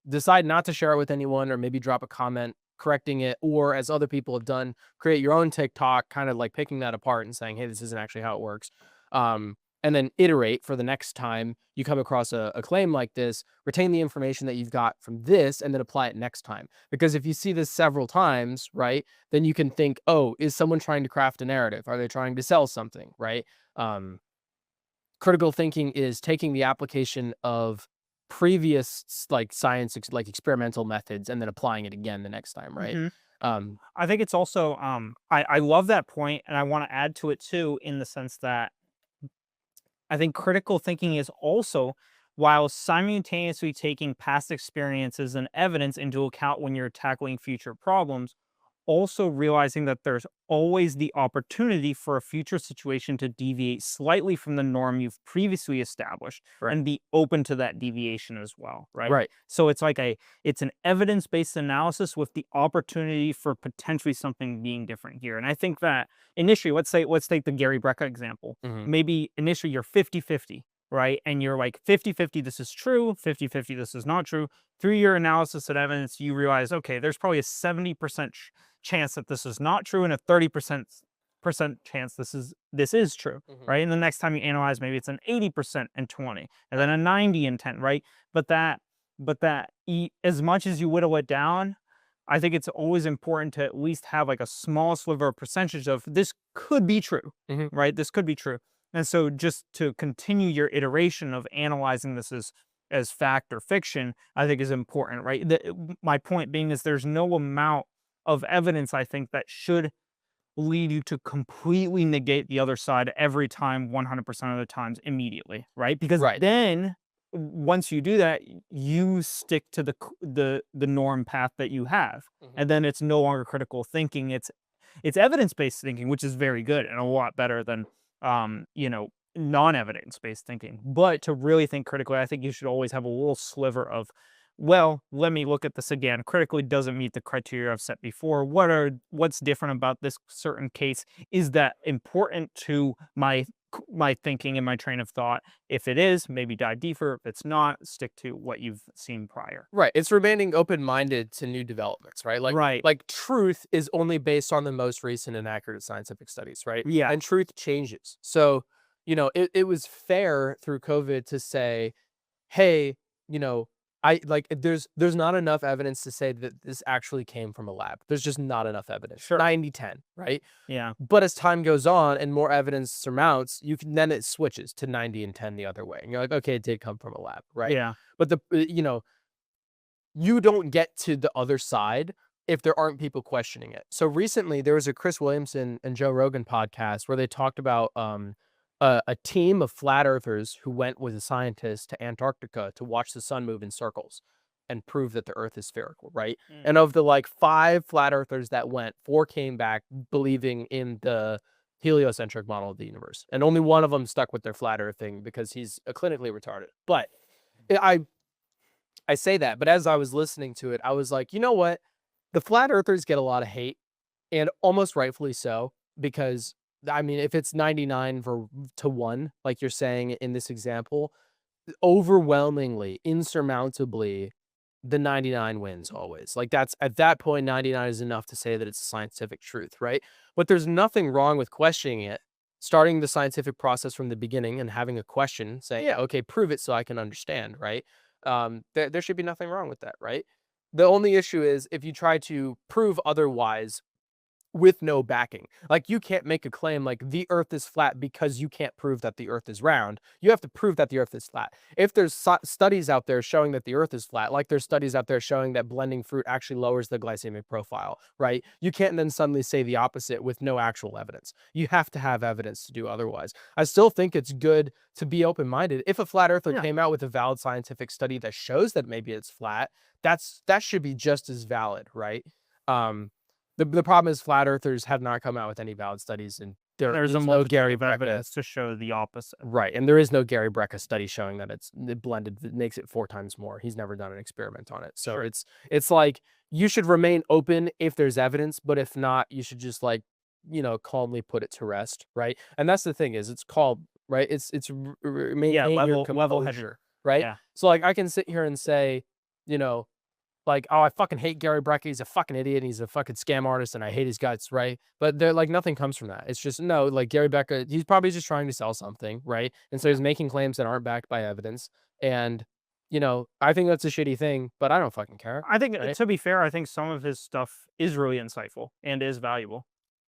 decide not to share it with anyone or maybe drop a comment correcting it, or as other people have done, create your own TikTok, kind of like picking that apart and saying, hey, this isn't actually how it works. And then iterate for the next time you come across a claim like this, retain the information that you've got from this and then apply it next time. Because if you see this several times, right, then you can think, oh, is someone trying to craft a narrative? Are they trying to sell something, right? Um, Critical thinking is taking the application of previous like like experimental methods and then applying it again the next time, right? Hmm. Um, I think it's also I love that point, and I want to add to it too, in the sense that I think critical thinking is also, while simultaneously taking past experiences and evidence into account when you're tackling future problems, also realizing that there's always the opportunity for a future situation to deviate slightly from the norm you've previously established, Right. and be open to that deviation as well, right? Right. So it's an evidence-based analysis with the opportunity for potentially something being different here. And I think that initially, let's take the Gary Brecka example. Hmm. Maybe initially you're 50-50, right? And you're like 50-50, this is true, 50-50, this is not true. Through your analysis and evidence, you realize, okay, there's probably a 70% chance that this is not true and a 30% chance this is true, Hmm. right? And the next time you analyze, maybe it's an 80% and 20, and then a 90 and 10, right? But as much as you whittle it down, I think it's always important to at least have like a small sliver of percentage of this could be true, Hmm. right? This could be true. And so just to continue your iteration of analyzing this as fact or fiction, I think is important, right? My point being is there's no amount of evidence, I think, that should lead you to completely negate the other side every time, 100% of the times immediately, right? Because Right. then once you do that, you stick to the norm path that you have. Hmm. And then it's no longer critical thinking. It's evidence-based thinking, which is very good and a lot better than non-evidence-based thinking. But to really think critically, I think you should always have a little sliver of, well, let me look at this again. Critically doesn't meet the criteria I've set before. What's different about this certain case? Is that important to my thinking and my train of thought? If it is, maybe dive deeper. If it's not, stick to what you've seen prior. Right. It's remaining open-minded to new developments, right? Right. Like truth is only based on the most recent and accurate scientific studies, right? Yeah. And truth changes. So, it was fair through COVID to say, hey, you know, I like there's not enough evidence to say that this actually came from a lab. There's just not enough evidence. Sure. 90-10, right? Yeah. But as time goes on and more evidence surmounts, then it switches to 90 and 10 the other way. And you're like, okay, it did come from a lab, right? Yeah. But you don't get to the other side if there aren't people questioning it. So recently, there was a Chris Williamson and Joe Rogan podcast where they talked about a team of flat earthers who went with a scientist to Antarctica to watch the sun move in circles and prove that the Earth is spherical, right? Mm. And of the like 5 flat earthers that went, 4 came back believing in the heliocentric model of the universe, and only one of them stuck with their flat Earth thing because he's clinically retarded. But I I say that, but as I was listening to it, I was like, you know what? The flat earthers get a lot of hate, and almost rightfully so, because I mean, if it's 99 to 1, like you're saying in this example, overwhelmingly, insurmountably, the 99 wins always. Like that's at that point, 99 is enough to say that it's a scientific truth, right? But there's nothing wrong with questioning it, starting the scientific process from the beginning and having a question, saying, yeah, okay, prove it so I can understand, right? There should be nothing wrong with that, right? The only issue is if you try to prove otherwise with no backing. Like you can't make a claim like the earth is flat because you can't prove that the earth is round. You have to prove that the earth is flat. If there's studies out there showing that the earth is flat, like there's studies out there showing that blending fruit actually lowers the glycemic profile, right? You can't then suddenly say the opposite with no actual evidence. You have to have evidence to do otherwise. I still think it's good to be open-minded. If a flat earther Yeah. came out with a valid scientific study that shows that maybe it's flat, that should be just as valid, right? Um, the problem is flat earthers have not come out with any valid studies, and there There's a is no multitude Gary of Brecka. evidence to show the opposite. Right, and there is no Gary Brecka study showing that it blended that makes it 4 times more. He's never done an experiment on it. So Sure. it's like you should remain open if there's evidence, but if not, you should just like, calmly put it to rest, right? And that's the thing is it's called, right? Yeah, Maintain your level-headed. composure, right? Yeah. So like I can sit here and say, you know, like, "Oh, I fucking hate Gary Brecka, he's a fucking idiot, and he's a fucking scam artist, and I hate his guts," right? But they're like, nothing comes from that. It's just no, like, Gary Brecka, he's probably just trying to sell something, right? And so he's making claims that aren't backed by evidence, and, I think that's a shitty thing, but I don't fucking care, I think, right? to be fair, I think some of his stuff is really insightful and is valuable,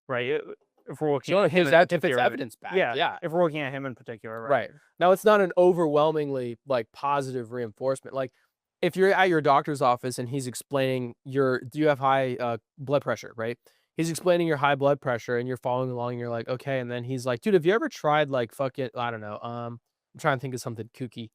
right? If we're looking So at him his in if it's particular, evidence backed, yeah, yeah. if we're looking at him in particular, right? Right. Now it's not an overwhelmingly, like, positive reinforcement, like, if you're at your doctor's office and he's explaining do you have high, blood pressure, right? He's explaining your high blood pressure and you're following along and you're like, "Okay," and then he's like, "Dude, have you ever tried, like, fucking" I don't know, I'm trying to think of something kooky.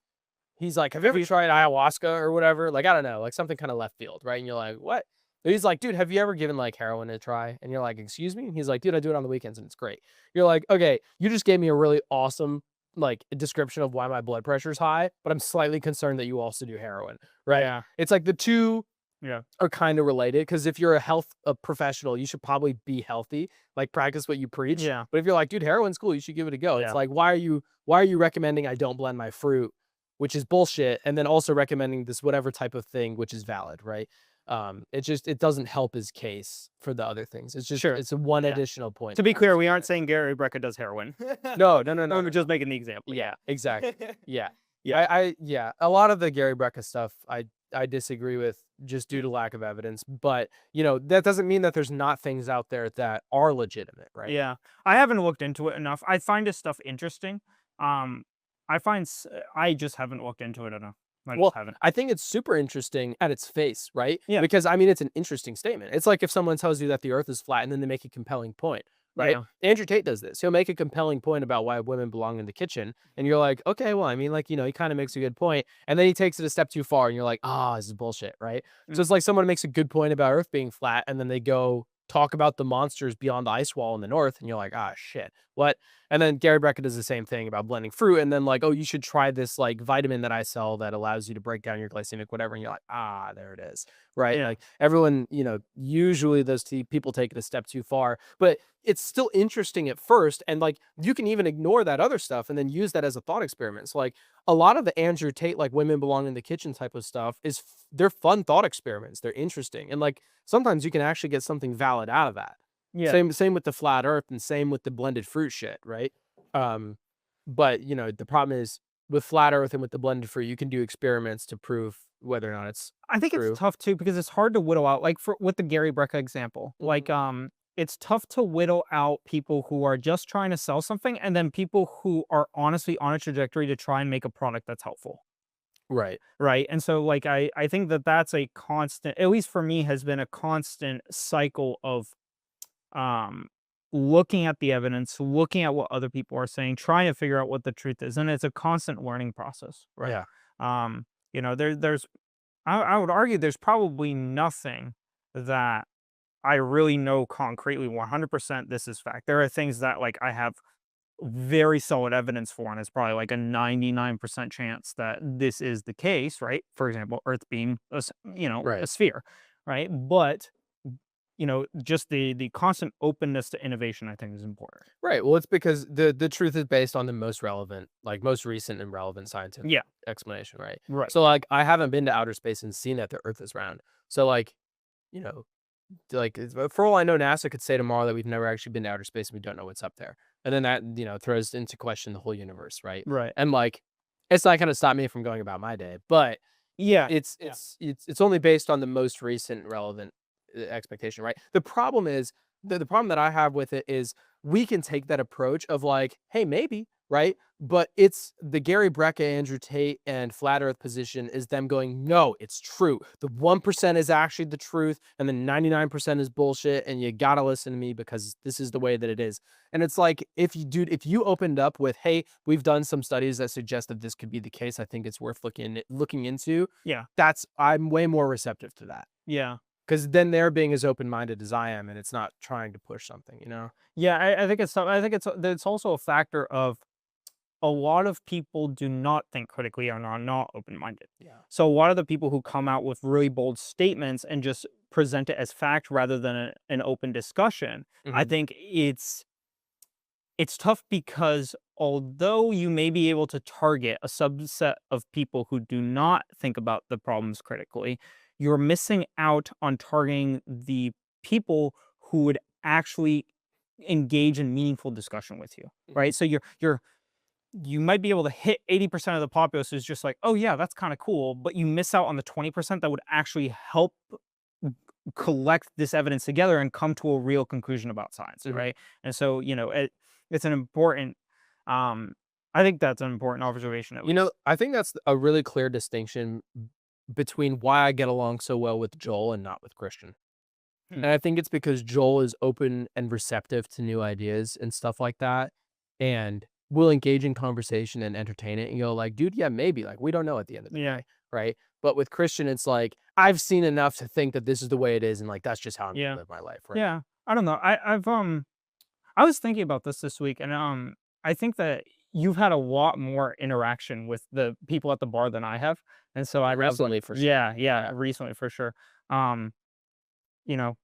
He's like, "Have you ever We tried ayahuasca or whatever?" Like, I don't know, like, something kinda left field, right? And you're like, "What?" He's like, "Dude, have you ever given, like, heroin a try?" And you're like, "Excuse me?" And he's like, "Dude, I do it on the weekends and it's great." You're like, "Okay, you just gave me a really awesome, like, description of why my blood pressure's high, but I'm slightly concerned that you also do heroin," right? Yeah. It's like the 2 Yeah. are kinda related because if you're a professional, you should probably be healthy, like, practice what you preach, Yeah. but if you're like, "Dude, heroin's cool, you should give it a go." It's Yeah. like, why are you recommending I don't blend my fruit, which is bullshit, and then also recommending this whatever type of thing, which is valid, right? It doesn't help his case for the other things. Sure. It's one Yeah. additional point To it be clear, adds, we aren't right? saying Gary Brecka does heroin. No, no, no, no, I'm no, just no. making the example. Yeah, Yeah. exactly. Yeah. Yeah. Yeah, a lot of the Gary Brecka stuff I disagree with just due to lack of evidence, but, that doesn't mean that there's not things out there that are legitimate, right? Yeah. I haven't looked into it enough. I find this stuff interesting. Um, I just haven't looked into it enough. I just Well, haven't. I think it's super interesting at its face, right? Yeah. Because I mean, it's an interesting statement. It's like if someone tells you that the earth is flat and then they make a compelling point, right? Yeah. Andrew Tate does this. He'll make a compelling point about why women belong in the kitchen. And you're like, okay, well, I mean, like, he kind of makes a good point. And then he takes it a step too far and you're like, ah, this is bullshit, right? So Mm. it's like someone makes a good point about earth being flat and then they go talk about the monsters beyond the ice wall in the north. And you're like, ah, shit, what? And then Gary Brecka does the same thing about blending fruit, and then like, oh, you should try this like vitamin that I sell that allows you to break down your glycemic whatever, and you're like, ah, there it is, right? Yeah. Like everyone, usually those people take it a step too far, but it's still interesting at first, and like you can even ignore that other stuff and then use that as a thought experiment. So like a lot of the Andrew Tate like women belong in the kitchen type of stuff they're fun thought experiments. They're interesting, and like sometimes you can actually get something valid out of that. Yeah. Same with the flat earth and same with the blended fruit shit, right? Um, but the problem is with flat earth and with the blended fruit, you can do experiments to prove whether or not it's I think it's true. tough too because it's hard to whittle out. Like for with the Gary Brecka example, Mhm. it's tough to whittle out people who are just trying to sell something and then people who are honestly on a trajectory to try and make a product that's helpful. Right. Right. And so like I think that that's a constant, at least for me, has been a constant cycle of um looking at the evidence, looking at what other people are saying, trying to figure out what the truth is. And it's a constant learning process, right? Yeah. There's I would argue there's probably nothing that I really know concretely 100% this is fact. There are things that like I have very solid evidence for, and it's probably like a 99% chance that this is the case, right? For example, Earth being a Right. sphere, right? But just the constant openness to innovation, I think, is important. Right. Well, it's because the truth is based on the most relevant, like most recent and relevant scientific Yeah, explanation, right? right, So like I haven't been to outer space and seen that the earth is round. So like, you know, for all I know, NASA could say tomorrow that we've never actually been to outer space and we don't know what's up there. And then that, throws into question the whole universe, right? right. And like it's not gonna stop me from going about my day, but Yeah, it's yeah, it's only based on the most recent relevant expectation, right? The problem is the problem that I have with it is we can take that approach of like, hey, maybe, right? But it's the Gary Brecka, Andrew Tate, and flat Earth position is them going, no, it's true. The 1% is actually the truth, and the 99% is bullshit, and you gotta listen to me because this is the way that it is. And it's like, if you opened up with, hey, we've done some studies that suggest that this could be the case, I think it's worth looking into. yeah, I'm way more receptive to that. yeah. Because then they're being as open-minded as I am, and it's not trying to push something, you know? Yeah, I think I think it's also a factor of a lot of people do not think critically and are not open-minded. Yeah. So a lot of the people who come out with really bold statements and just present it as fact rather than an open discussion, I Mhm. think it's tough because although you may be able to target a subset of people who do not think about the problems critically, you're missing out on targeting the people who would actually engage in meaningful discussion with you, Mhm. right? So you might be able to hit 80% of the populace who's just like, oh yeah, that's kind of cool, but you miss out on the 20% that would actually help collect this evidence together and come to a real conclusion about science, Mhm. right? And so, it's an important, um, I think that's an important observation at least. I think that's a really clear distinction between why I get along so well with Joel and not with Christian. Hmm. And I think it's because Joel is open and receptive to new ideas and stuff like that. And we'll engage in conversation and entertain it and go like, "Dude, yeah, maybe." Like, we don't know at the end of the Yeah. day, right? But with Christian, it's like, I've seen enough to think that this is the way it is, and, like, that's just how I'm Yeah. gonna live my life, right? Yeah. I don't know. I was thinking about this week, and I think that you've had a lot more interaction with the people at the bar than I have, and so I have like, Recently, for sure. yeah, yeah, Yeah. recently for sure. Um, you know,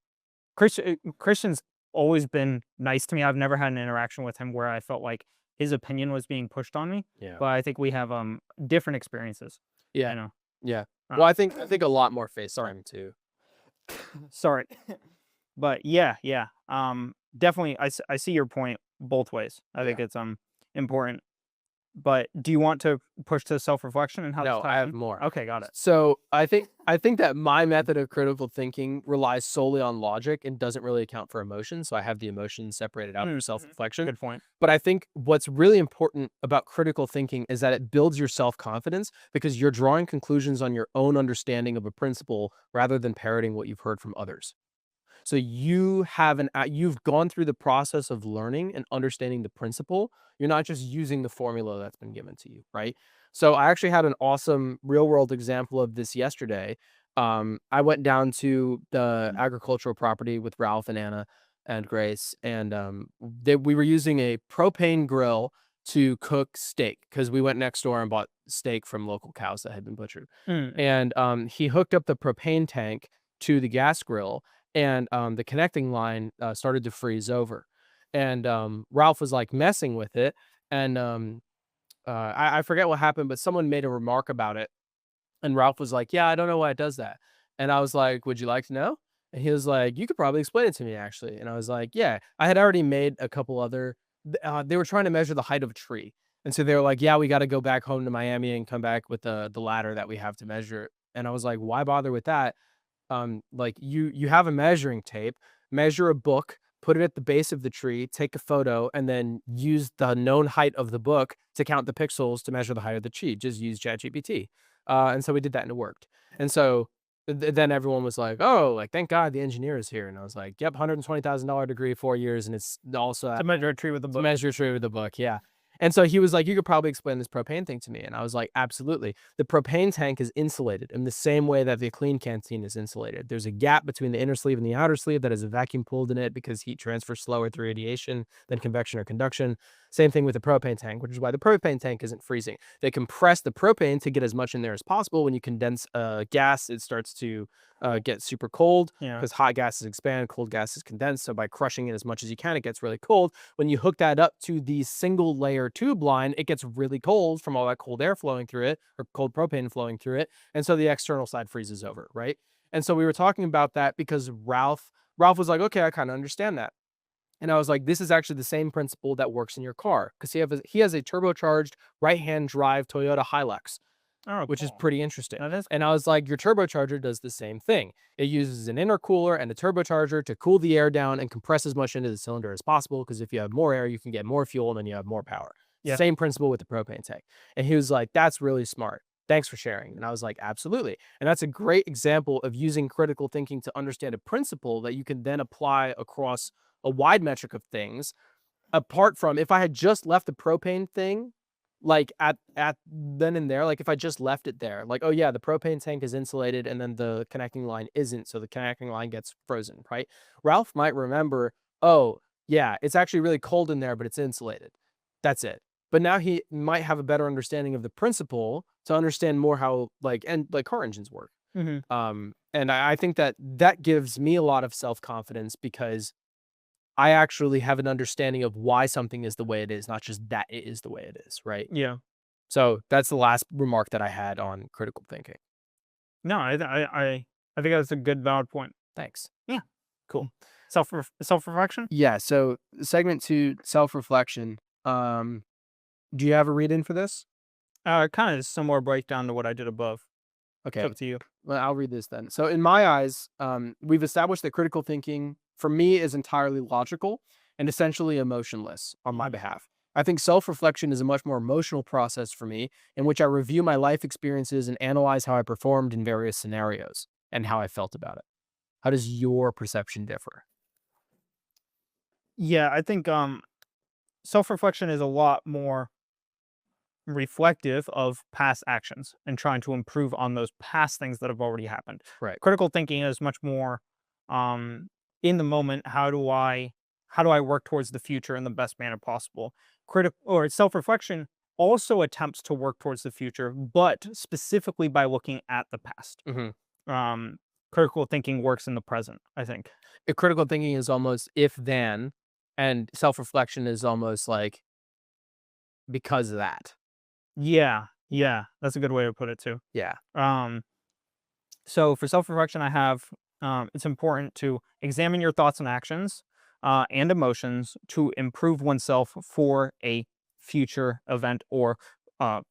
Christian's always been nice to me. I've never had an interaction with him where I felt like his opinion was being pushed on me, Yeah. but I think we have different experiences. Yeah. You know, Yeah. uh, Well, I think a lot more sorry, FaceTime too. sorry, but yeah, yeah. Definitely, I see your point both ways. I think Yeah. it's important. But do you want to push to self-reflection and how this No, I ties have in? more. Okay, got it. So I think that my method of critical thinking relies solely on logic and doesn't really account for emotion. So I have the emotions separated out from Mhm. self-reflection. Good point. But I think what's really important about critical thinking is that it builds your self-confidence because you're drawing conclusions on your own understanding of a principle rather than parroting what you've heard from others. So you've gone through the process of learning and understanding the principle. You're not just using the formula that's been given to you, right? So I actually had an awesome real world example of this yesterday. I went down to the agricultural property with Ralph and Anna and Grace, and we were using a propane grill to cook steak because we went next door and bought steak from local cows that had been butchered. Mm, And he hooked up the propane tank to the gas grill, and the connecting line started to freeze over. And Ralph was like messing with it, and I forget what happened, but someone made a remark about it, and Ralph was like, "Yeah, I don't know why it does that." And I was like, "Would you like to know?" And he was like, "You could probably explain it to me, actually." And I was like, "Yeah." I had already made a couple other. They were trying to measure the height of a tree, and so they were like, "Yeah, we got to go back home to Miami and come back with the ladder that we have to measure it." And I was like, "Why bother with that? Like you have a measuring tape, measure a book, put it at the base of the tree, take a photo, and then use the known height of the book to count the pixels to measure the height of the tree. Just use ChatGPT." And so we did that and it worked. And so then everyone was like, "Oh, like thank God the engineer is here." And I was like, "Yep, $120,000 degree, 4 years, and it's also to measure a tree with a to book. measure tree with a book, yeah." And so he was like, "You could probably explain this propane thing to me." And I was like, "Absolutely." The propane tank is insulated in the same way that the clean canteen is insulated. There's a gap between the inner sleeve and the outer sleeve that has a vacuum pulled in it because heat transfers slower through radiation than convection or conduction. Same thing with the propane tank, which is why the propane tank isn't freezing. They compress the propane to get as much in there as possible. When you condense gas, it starts to get super cold Yeah. because hot gases expand, cold gases condense. So by crushing it as much as you can, it gets really cold. When you hook that up to the single layer tube line, it gets really cold from all that cold air flowing through it or cold propane flowing through it. And so the external side freezes over, right? And so we were talking about that because Ralph was like, "Okay, I kind of understand that." And I was like, "This is actually the same principle that works in your car because he has a turbocharged right-hand drive Toyota Hilux, Oh, which is cool. pretty interesting." That is And cool. I was like, "Your turbocharger does the same thing. It uses an intercooler and a turbocharger to cool the air down and compress as much into the cylinder as possible. Because if you have more air, you can get more fuel and then you have more power." Yeah. Same principle with the propane tank. And he was like, "That's really smart. Thanks for sharing." And I was like, "Absolutely." And that's a great example of using critical thinking to understand a principle that you can then apply across a wide metric of things. Apart from if I had just left the propane thing, like, at then and there, like, if I just left it there, like, "Oh, yeah, the propane tank is insulated, and then the connecting line isn't, so the connecting line gets frozen," right? Ralph might remember, "Oh, yeah, it's actually really cold in there, but it's insulated." That's it. But now he might have a better understanding of the principle to understand more how, like, car engines work. Mhm. And I think that that gives me a lot of self-confidence because I actually have an understanding of why something is the way it is, not just that it is the way it is, right? Yeah. So that's the last remark that I had on critical thinking. No, I think that's a good valid point. Thanks. Yeah. Cool. Self-reflection? Yeah, so segment 2, self-reflection. Do you have a read in for this? Kind of similar breakdown to what I did above. It's Okay. up to you. Well, I'll read this then. So, in my eyes, we've established that critical thinking for me is entirely logical and essentially emotionless on my Mhm. behalf. I think self reflection is a much more emotional process for me in which I review my life experiences and analyze how I performed in various scenarios and how I felt about it. How does your perception differ? Yeah, I think self-reflection is a lot more reflective of past actions and trying to improve on those past things that have already happened. Right. Critical thinking is much more um, in the moment. How do I work towards the future in the best manner possible? Self-reflection also attempts to work towards the future, but specifically by looking at the past. Hmm. Um, Critical thinking works in the present, I think. Critical thinking is almost if then, and self reflection is almost like because of that. Yeah, yeah, that's a good way to put it too. Yeah. Um, So for self-reflection, I have it's important to examine your thoughts and actions and emotions to improve oneself for a future event or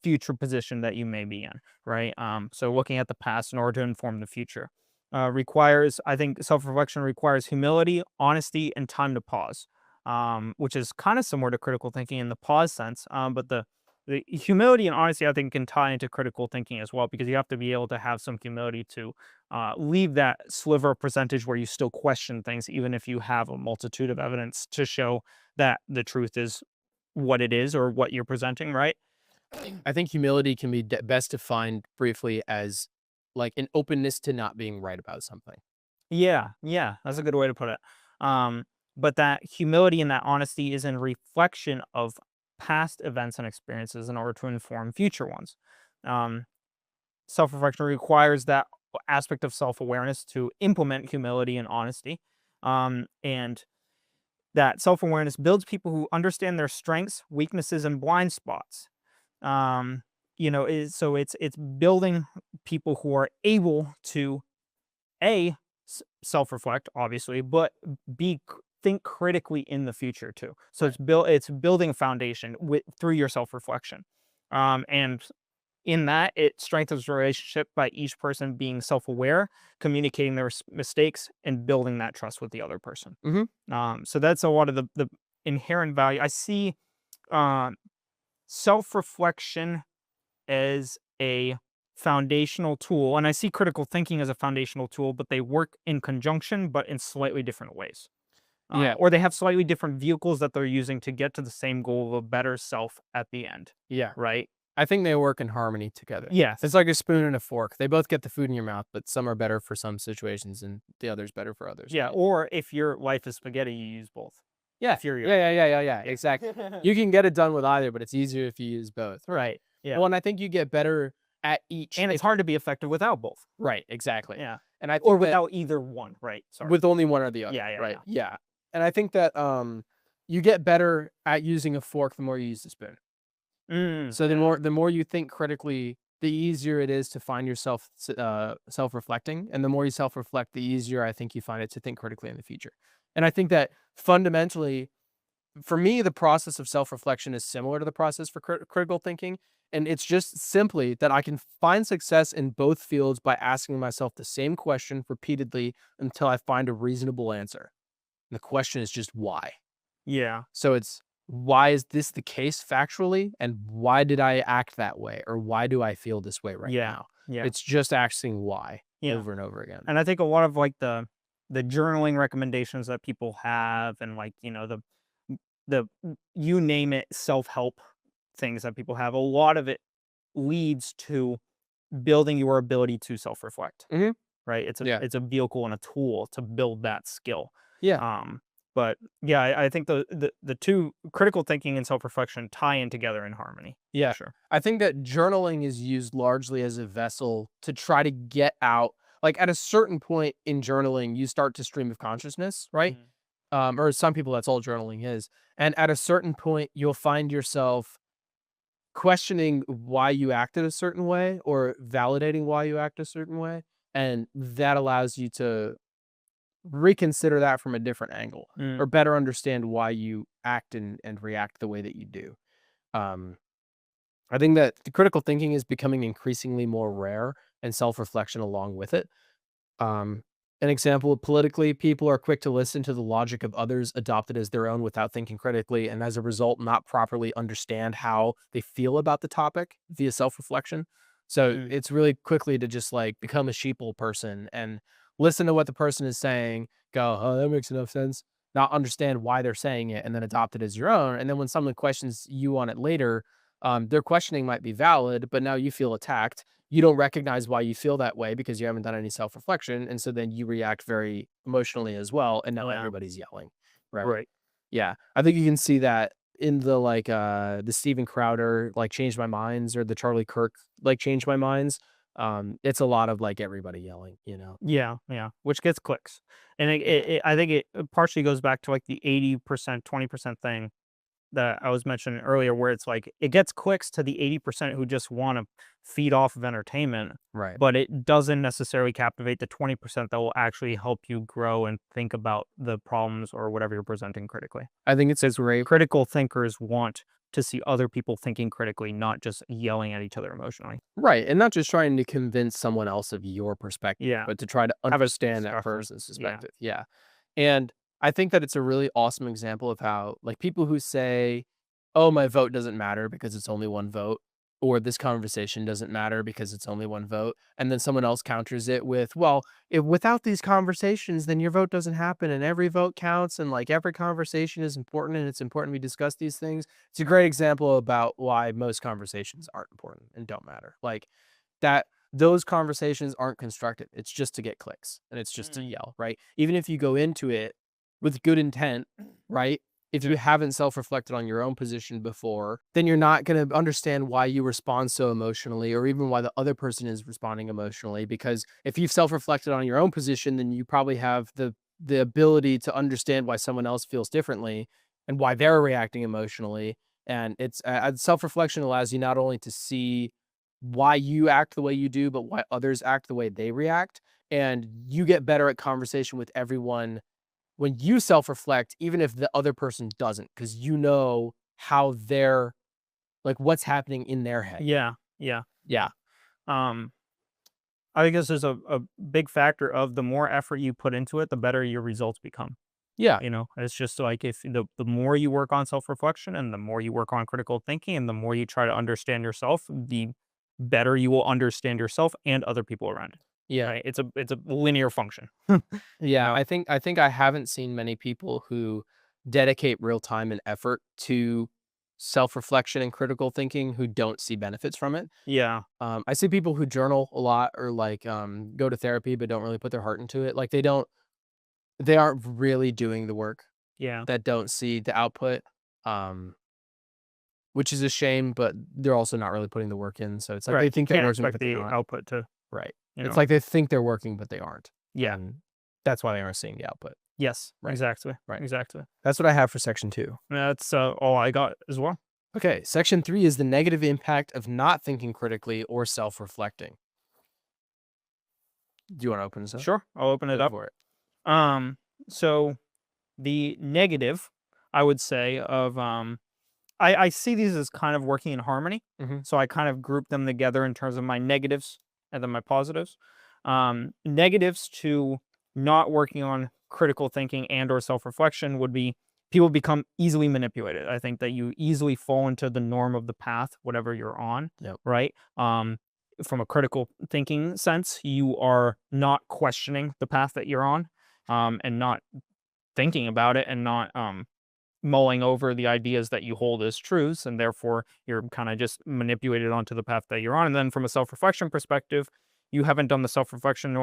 future position that you may be in. Right. So looking at the past in order to inform the future I think, self-reflection requires humility, honesty, and time to pause, which is kind of similar to critical thinking in the pause sense. But the humility and honesty, I think, can tie into critical thinking as well, because you have to be able to have some humility to leave that sliver of percentage where you still question things, even if you have a multitude of evidence to show that the truth is what it is or what you're presenting, right? I think humility can be best defined briefly as like an openness to not being right about something. Yeah, yeah, that's a good way to put it. Um, but that humility and that honesty is in reflection of past events and experiences in order to inform future ones. Um, Self-reflection requires that aspect of self-awareness to implement humility and honesty. And that self-awareness builds people who understand their strengths, weaknesses, and blind spots. Um, so it's building people who are able to a self-reflect, obviously, but think critically in the future too. So Right. it's building a foundation through your self-reflection. And in that, it strengthens the relationship by each person being self-aware, communicating their mistakes, and building that trust with the other person. Hmm. So that's a lot of the inherent value. I see um, self-reflection as a foundational tool, and I see critical thinking as a foundational tool, but they work in conjunction, but in slightly different ways. Yeah. Or they have slightly different vehicles that they're using to get to the same goal of a better self at the end, Yeah. right? I think they work in harmony together. It's Yes. like a spoon and a fork. They both get the food in your mouth, but some are better for some situations and the other's better for others, Yeah, right? or if your life is spaghetti, you use both. Yeah. If you're your Yeah. Exactly. yeah. You can get it done with either, but it's easier if you use both. Right. Yeah. Well, and I think you get better at each And it's if hard to be effective without both. right, exactly. Yeah. And I Or think that without either one, right? Sorry. with only one or the other, Yeah, yeah, right? yeah. Yeah. And I think that you get better at using a fork the more you use the spoon. Mm. So the more you think critically, the easier it is to find yourself self-reflecting, and the more you self-reflect, the easier I think you find it to think critically in the future. And I think that fundamentally, for me, the process of self-reflection is similar to the process for critical thinking, and it's just simply that I can find success in both fields by asking myself the same question repeatedly until I find a reasonable answer. And the question is just why. Yeah. So it's why is this the case factually, and why did I act that way, or why do I feel this way right Yeah. now? Yeah. It's just asking why Yeah. over and over again. And I think a lot of like the journaling recommendations that people have, and like, you name it, self-help things that people have, a lot of it leads to building your ability to self-reflect, Mhm. right? It's a Yeah. it's a vehicle and a tool to build that skill. Yeah. Um, but yeah, I think the two, critical thinking and self-reflection, tie in together in harmony for Yeah. sure. I think that journaling is used largely as a vessel to try to get out like, at a certain point in journaling, you start to stream of consciousness, right? Mm. Or some people, that's all journaling is. And at a certain point, you'll find yourself questioning why you acted a certain way or validating why you act a certain way, and that allows you to reconsider that from a different angle Mm. or better understand why you act and react the way that you do. Um, I think that the critical thinking is becoming increasingly more rare and self-reflection along with it. Um, an example, politically, people are quick to listen to the logic of others, adopt it as their own without thinking critically, and as a result, not properly understand how they feel about the topic via self-reflection. So Mm. it's really quickly to just like become a sheeple person and listen to what the person is saying, go, oh, that makes enough sense. not understand why they're saying it, and then adopt it as your own. And then when someone questions you on it later, their questioning might be valid, but now you feel attacked. You don't recognize why you feel that way because you haven't done any self reflection. And so then you react very emotionally as well. And now Yeah. everybody's yelling. Right. Right. Yeah. I think you can see that in the the Steven Crowder like Change My Minds or the Charlie Kirk like Change My Minds. It's a lot of like everybody yelling, you know. Yeah, yeah, which gets clicks, and I think it partially goes back to like the 80%, 20% thing that I was mentioning earlier, where it's like it gets clicks to the 80% who just want to feed off of entertainment, Right. but it doesn't necessarily captivate the 20% that will actually help you grow and think about the problems or whatever you're presenting critically. I think it's Because great. critical thinkers want to see other people thinking critically, not just yelling at each other emotionally. Right, and not just trying to convince someone else of your perspective, Yeah, but to try to have a understand that discussion. person's Yeah. perspective, yeah, and I think that it's a really awesome example of how, like, people who say, "Oh, my vote doesn't matter because it's only one vote," or "This conversation doesn't matter because it's only one vote," and then someone else counters it with, "Well, if without these conversations, then your vote doesn't happen, and every vote counts, and, like, every conversation is important, and it's important we discuss these things." It's a great example about why most conversations aren't important and don't matter, like, that those conversations aren't constructive. It's just to get clicks and it's just to Mm. yell, right? Even if you go into it with good intent, right? If you haven't self-reflected on your own position before, then you're not going to understand why you respond so emotionally or even why the other person is responding emotionally because if you've self-reflected on your own position, then you probably have the ability to understand why someone else feels differently and why they're reacting emotionally. And it's self-reflection allows you not only to see why you act the way you do, but why others act the way they react. And you get better at conversation with everyone when you self-reflect, even if the other person doesn't, because you know how they're like what's happening in their head. Yeah, yeah, Yeah. yeah. Um, I guess there's a big factor of the more effort you put into it, the better your results become. Yeah. You know, it's just like if the more you work on self-reflection and the more you work on critical thinking and the more you try to understand yourself, the better you will understand yourself and other people around you. Yeah. Right? It's a linear function. You Yeah. know? I think I haven't seen many people who dedicate real time and effort to self-reflection and critical thinking who don't see benefits from it. Yeah. I see people who journal a lot or like go to therapy but don't really put their heart into it. Like they aren't really doing the work Yeah. that don't see the output, um, which is a shame, but they're also not really putting the work in, so it's like Right. they You think they're can't working, expect but they're the not. output to, Right. you It's know. like they think they're working, but they aren't, Yeah. and that's why they aren't seeing the output. Yes. Right, Exactly. right. Exactly. That's what I have for section 2. That's all I got as well. Okay, section 3 is the negative impact of not thinking critically or self-reflecting. Do you wanna open this up? Sure. I'll open it Go up. for it. Um, so the negative, I would say, of I see these as kind of working in harmony. Mhm. So I kind of group them together in terms of my negatives and then my positives. Negatives to not working on critical thinking and or self-reflection would be people become easily manipulated. I think that you easily fall into the norm of the path, whatever you're on, Yep. right? From a critical thinking sense, you are not questioning the path that you're on, and not thinking about it and not mulling over the ideas that you hold as truths, and therefore you're kind of just manipulated onto the path that you're on. And then from a self-reflection perspective, you haven't done the self-reflection in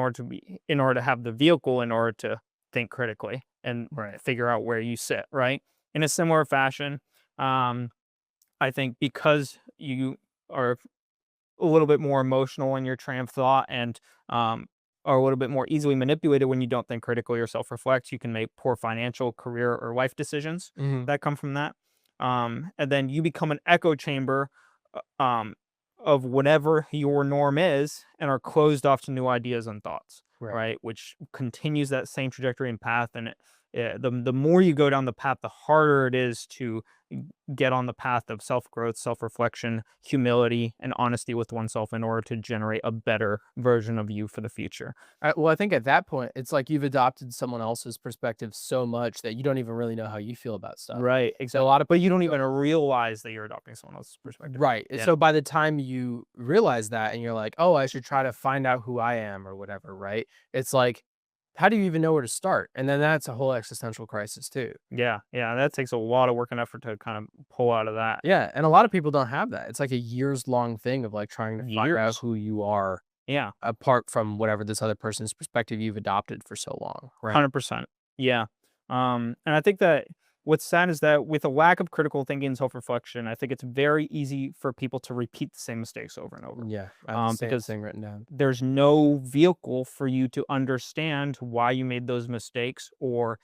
order to have the vehicle in order to think critically and Right. figure out where you sit, right? In a similar fashion, um, I think because you are a little bit more emotional in your train of thought and um, are a little bit more easily manipulated when you don't think critically or self-reflect. You can make poor financial, career, or life decisions Mhm. that come from that. And then you become an echo chamber of whatever your norm is and are closed off to new ideas and thoughts, Right. right? Which continues that same trajectory and path. And the more you go down the path, the harder it is to get on the path of self-growth, self-reflection, humility, and honesty with oneself in order to generate a better version of you for the future. Well, I think at that point, it's like you've adopted someone else's perspective so much that you don't even really know how you feel about stuff. Right, So a exactly. lot of But you don't so even realize that you're adopting someone else's perspective. right. Yeah. So by the time you realize that and you're like, "Oh, I should try to find out who I am," or whatever, right? It's like how do you even know where to start? And then that's a whole existential crisis too. Yeah, yeah, that takes a lot of work and effort to kind of pull out of that. Yeah, and a lot of people don't have that. It's like a years long thing of like trying to find out Years. who you are Yeah, apart from whatever this other person's perspective you've adopted for so long, right? 100%. Yeah. And I think that what's sad is that with a lack of critical thinking and self-reflection, I think it's very easy for people to repeat the same mistakes over and over. Yeah, I have the same Because thing written down. there's no vehicle for you to understand why you made those mistakes, or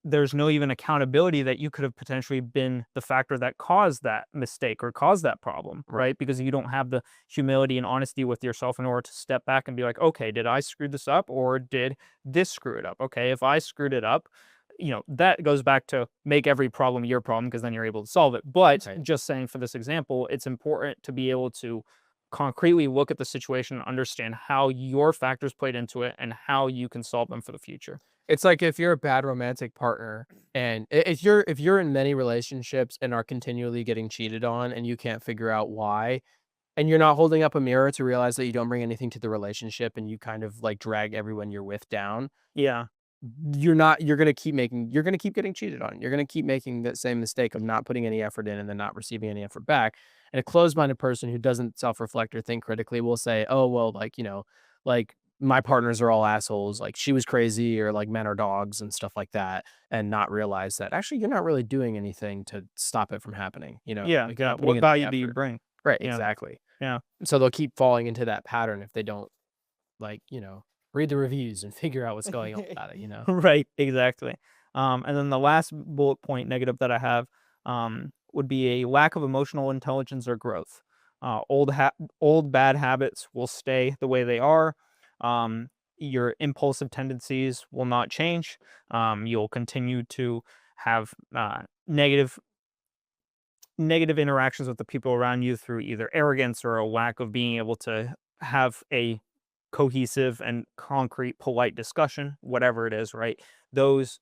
there's no even accountability that you could have potentially been the factor that caused that mistake or caused that problem, Right. right? Because you don't have the humility and honesty with yourself in order to step back and be like, okay, did I screw this up, or did this screw it up? Okay, if I screwed it up, that goes back to make every problem your problem, because then you're able to solve it. But Right. just saying, for this example, it's important to be able to concretely look at the situation and understand how your factors played into it and how you can solve them for the future. It's like if you're a bad romantic partner and if you're in many relationships and are continually getting cheated on and you can't figure out why, and you're not holding up a mirror to realize that you don't bring anything to the relationship and you kind of like drag everyone you're with down, Yeah. you're gonna keep getting cheated on. You're gonna keep making that same mistake of not putting any effort in and then not receiving any effort back. And a closed-minded person who doesn't self-reflect or think critically will say, "Oh, well, like, like my partners are all assholes, like she was crazy or like men are dogs and stuff like that," and not realize that actually you're not really doing anything to stop it from happening, Yeah. like you're Yeah. not putting What in the value do you effort. bring? Right, Yeah. exactly. Yeah. So they'll keep falling into that pattern if they don't like, read the reviews and figure out what's going on about it. Right. Exactly. And then the last bullet point negative that I have would be a lack of emotional intelligence or growth. Old bad habits will stay the way they are. Your impulsive tendencies will not change. You'll continue to have negative interactions with the people around you through either arrogance or a lack of being able to have a cohesive and concrete polite discussion, whatever it is, right? Those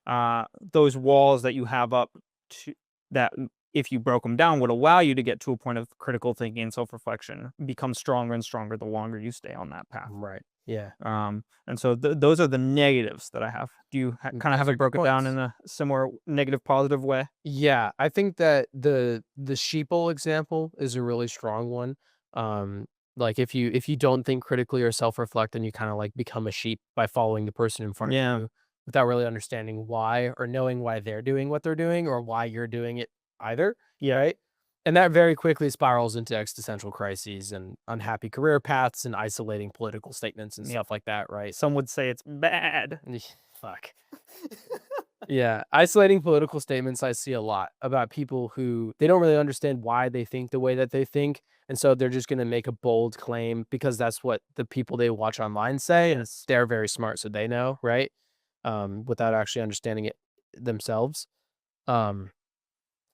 walls that you have up to that, if you broke them down, would allow you to get to a point of critical thinking and self-reflection become stronger and stronger the longer you stay on that path. Right. Yeah. And so those are the negatives that I have. Do you kind of have Those are it good broken down in points. a similar negative positive way? Yeah, I think that the sheeple example is a really strong one. Um, like if you don't think critically or self-reflect, then you kind of like become a sheep by following the person in front of Yeah. you without really understanding why or knowing why they're doing what they're doing or why you're doing it either. Yeah. Right. And that very quickly spirals into existential crises and unhappy career paths and isolating political statements and Yep. stuff like that, right? Some would say it's bad. Fuck. Yeah, isolating political statements I see a lot about people who they don't really understand why they think the way that they think, and so they're just gonna make a bold claim because that's what the people they watch online say, and Yes. they're very smart, so they know, right? Without actually understanding it themselves. Um,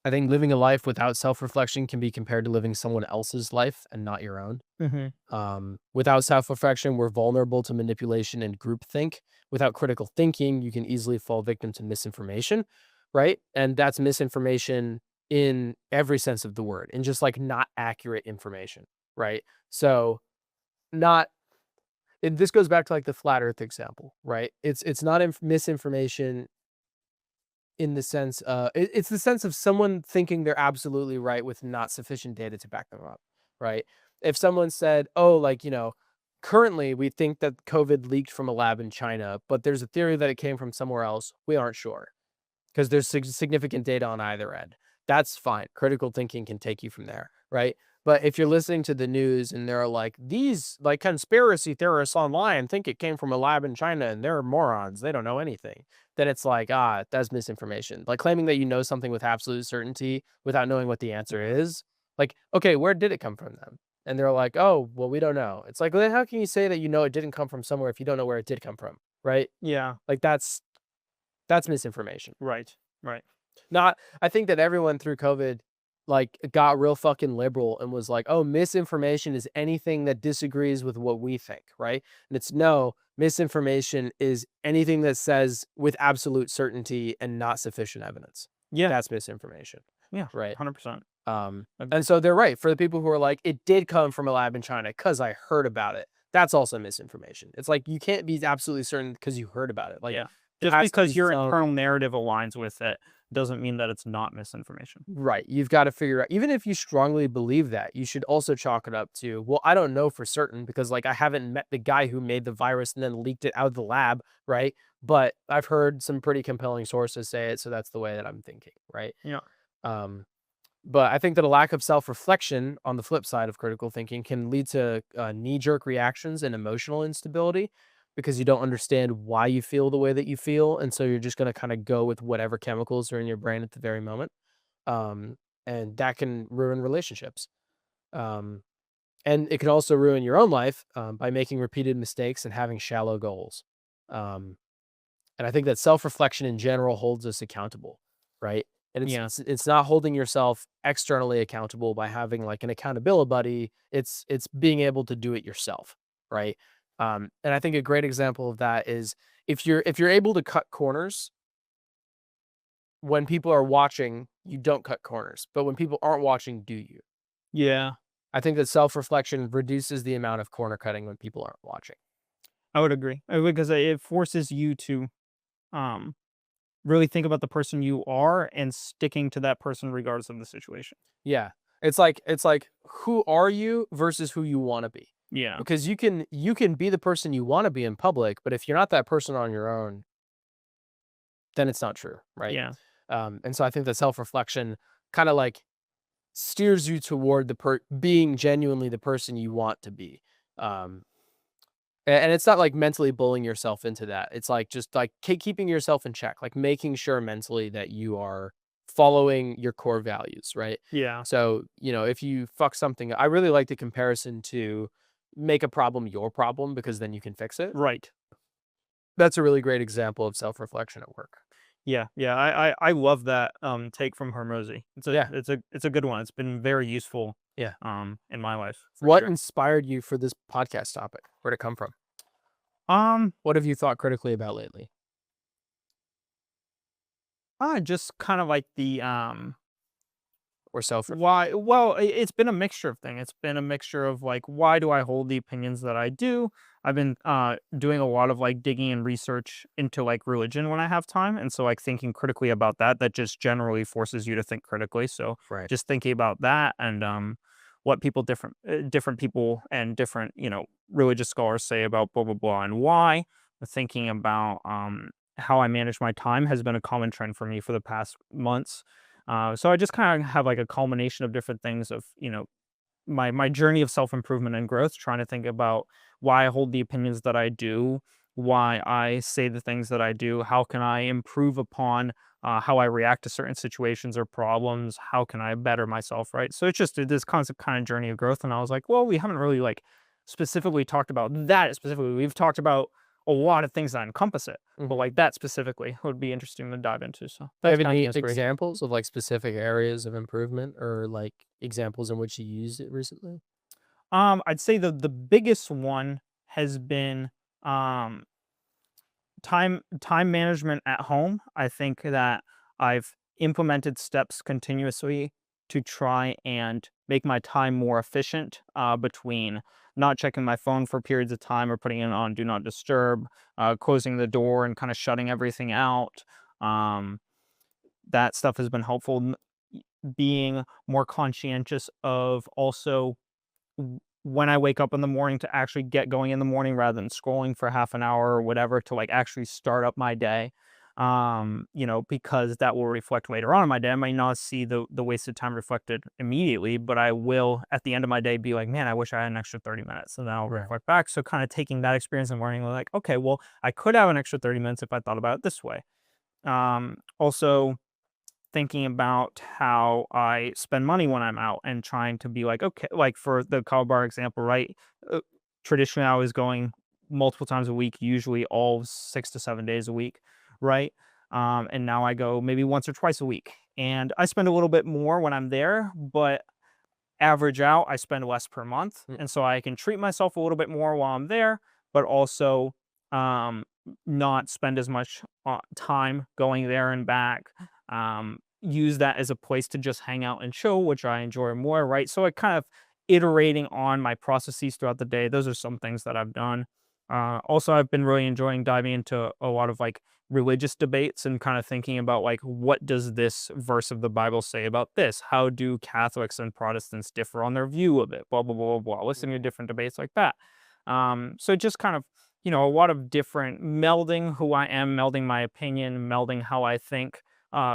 I think living a life without self-reflection can be compared to living someone else's life and not your own. Hmm. Without self-reflection, we're vulnerable to manipulation and groupthink. Without critical thinking, you can easily fall victim to misinformation, right? And that's misinformation in every sense of the word, and just like not accurate information, right? So, not this goes back to like the flat Earth example, right? It's not misinformation in the sense, it's the sense of someone thinking they're absolutely right with not sufficient data to back them up, right? If someone said, "Oh, like, currently we think that COVID leaked from a lab in China, but there's a theory that it came from somewhere else. We aren't sure." Because there's significant data on either end. That's fine. Critical thinking can take you from there, right? But if you're listening to the news and there are like these like conspiracy theorists online think it came from a lab in China and they're morons, they don't know anything, then it's like, that's misinformation. Like claiming that you know something with absolute certainty without knowing what the answer is. Like, okay, where did it come from then? And they're like, oh, well, we don't know. It's like, then how can you say that you know it didn't come from somewhere if you don't know where it did come from? Right? Yeah. Like that's misinformation. Right. Right. Not I think that everyone through COVID, like, got real fucking liberal and was like, "Oh, misinformation is anything that disagrees with what we think," right? And it's no, misinformation is anything that says with absolute certainty and not sufficient evidence. Yeah. That's misinformation, Yeah. right? 100%. And so they're right. For the people who are like, "It did come from a lab in China because I heard about it." that's also misinformation. It's like you can't be absolutely certain because you heard about it. Like Yeah. there Just has to be because your some internal narrative aligns with it doesn't mean that it's not misinformation. right. You've got to figure out, even if you strongly believe that, you should also chalk it up to, well, I don't know for certain because like I haven't met the guy who made the virus and then leaked it out of the lab, right? But I've heard some pretty compelling sources say it, so that's the way that I'm thinking, right? Yeah. Um, but I think that a lack of self-reflection on the flip side of critical thinking can lead to knee-jerk reactions and emotional instability because you don't understand why you feel the way that you feel, and so you're just going to kind of go with whatever chemicals are in your brain at the very moment, um, and that can ruin relationships. Um, and it can also ruin your own life by making repeated mistakes and having shallow goals. Um, and I think that self-reflection in general holds us accountable, right? And it's Yeah. it's it's not holding yourself externally accountable by having like an accountability buddy. It's being able to do it yourself, right? And I think a great example of that is if you're able to cut corners when people are watching, you don't cut corners. But when people aren't watching, do you? Yeah. I think that self-reflection reduces the amount of corner cutting when people aren't watching. I would agree. Because it forces you to um really think about the person you are and sticking to that person regardless of the situation. Yeah. It's like who are you versus who you wanna be. Yeah. Because you can be the person you wanna be in public, but if you're not that person on your own, then it's not true, right? Yeah. And so I think that self-reflection kinda, like, steers you toward being genuinely the person you want to be. Um, and it's not, like, mentally bullying yourself into that. It's, like, just, like, keeping yourself in check, like, making sure mentally that you are following your core values, right? Yeah. So, if you fuck something I really like the comparison to make a problem your problem because then you can fix it. Right. That's a really great example of self-reflection at work. Yeah. Yeah. I love that take from Hormozy. Yeah, It's a good one. It's been very useful yeah. in my life for What sure. inspired you for this podcast topic? Where'd it come from? Um What have you thought critically about lately? just kind of like the Or self why well, it's been a mixture of things. It's been a mixture of, like, why do I hold the opinions that I do? I've been, doing a lot of, like, digging and research into, like, religion when I have time, and so, like, thinking critically about that just generally forces you to think critically, so right. just thinking about that and, what different people and different, religious scholars say about blah, blah, blah, and why. Thinking about, how I manage my time has been a common trend for me for the past months. So I just kind of have like a culmination of different things of, my journey of self-improvement and growth, trying to think about why I hold the opinions that I do, why I say the things that I do, how can I improve upon how I react to certain situations or problems, how can I better myself, right? So it's just this constant kind of journey of growth. And I was like, well, we haven't really like specifically talked about that specifically. We've talked about a lot of things that encompass it, but Mhm. like that specifically would be interesting to dive into. So Do you that's have kind of the any inspiration. examples of, like, specific areas of improvement or, like, examples in which you used it recently? I'd say the biggest one has been um time management at home. I think that I've implemented steps continuously to try and make my time more efficient between not checking my phone for periods of time or putting it on do not disturb, closing the door and kind of shutting everything out. Um, that stuff has been helpful. Being more conscientious of also when I wake up in the morning to actually get going in the morning rather than scrolling for half an hour or whatever to like actually start up my day. Because that will reflect later on in my day. I might not see the wasted time reflected immediately, but I will at the end of my day be like, man, I wish I had an extra 30 minutes. And then I'll Right. reflect back. So kind of taking that experience and learning like, okay, well, I could have an extra 30 minutes if I thought about it this way. Also thinking about how I spend money when I'm out and trying to be like, okay, like for the cow bar example, right? Uh, Traditionally, I was going multiple times a week, usually all 6 to 7 days a week, right? And now I go maybe once or twice a week. And I spend a little bit more when I'm there, but average out, I spend less per month. Mm, And so I can treat myself a little bit more while I'm there, but also um, not spend as much time going there and back. Use that as a place to just hang out and chill, which I enjoy more, right? So it kind of iterating on my processes throughout the day. Those are some things that I've done. Also, I've been really enjoying diving into a lot of like religious debates and kind of thinking about like what does this verse of the Bible say about this? How do Catholics and Protestants differ on their view of it? Blah blah blah blah blah. Listening to different debates like that. So just kind of a lot of different melding who I am, melding my opinion, melding how I think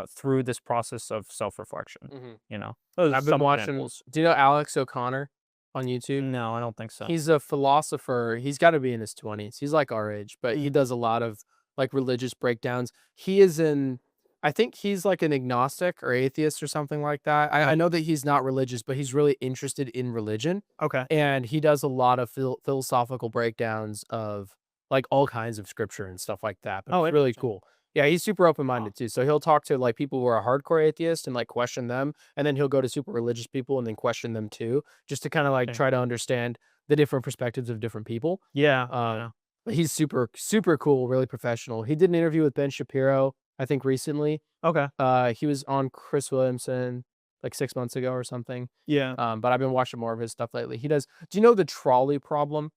through this process of self reflection. Mhm. Those are I've been some watching. examples. Do you know Alex O'Connor on YouTube? No, I don't think so. He's a philosopher. He's got to be in his 20s. He's like our age, but he Mm. does a lot of like religious breakdowns. He is in, I think he's like an agnostic or atheist or something like that. I know that he's not religious, but he's really interested in religion. Okay. And he does a lot of philosophical breakdowns of like all kinds of scripture and stuff like that. But Oh, it's really interesting. cool. Yeah, he's super open Huh. minded too. So he'll talk to like people who are hardcore atheists and like question them. And then he'll go to super religious people and then question them too, just to kind of like Okay. try to understand the different perspectives of different people. Yeah. Uh, Yeah. but he's super, super cool, really professional. He did an interview with Ben Shapiro, I think recently. Okay. He was on Chris Williamson like 6 months ago or something. Yeah. But I've been watching more of his stuff lately. He does. Do you know the trolley problem?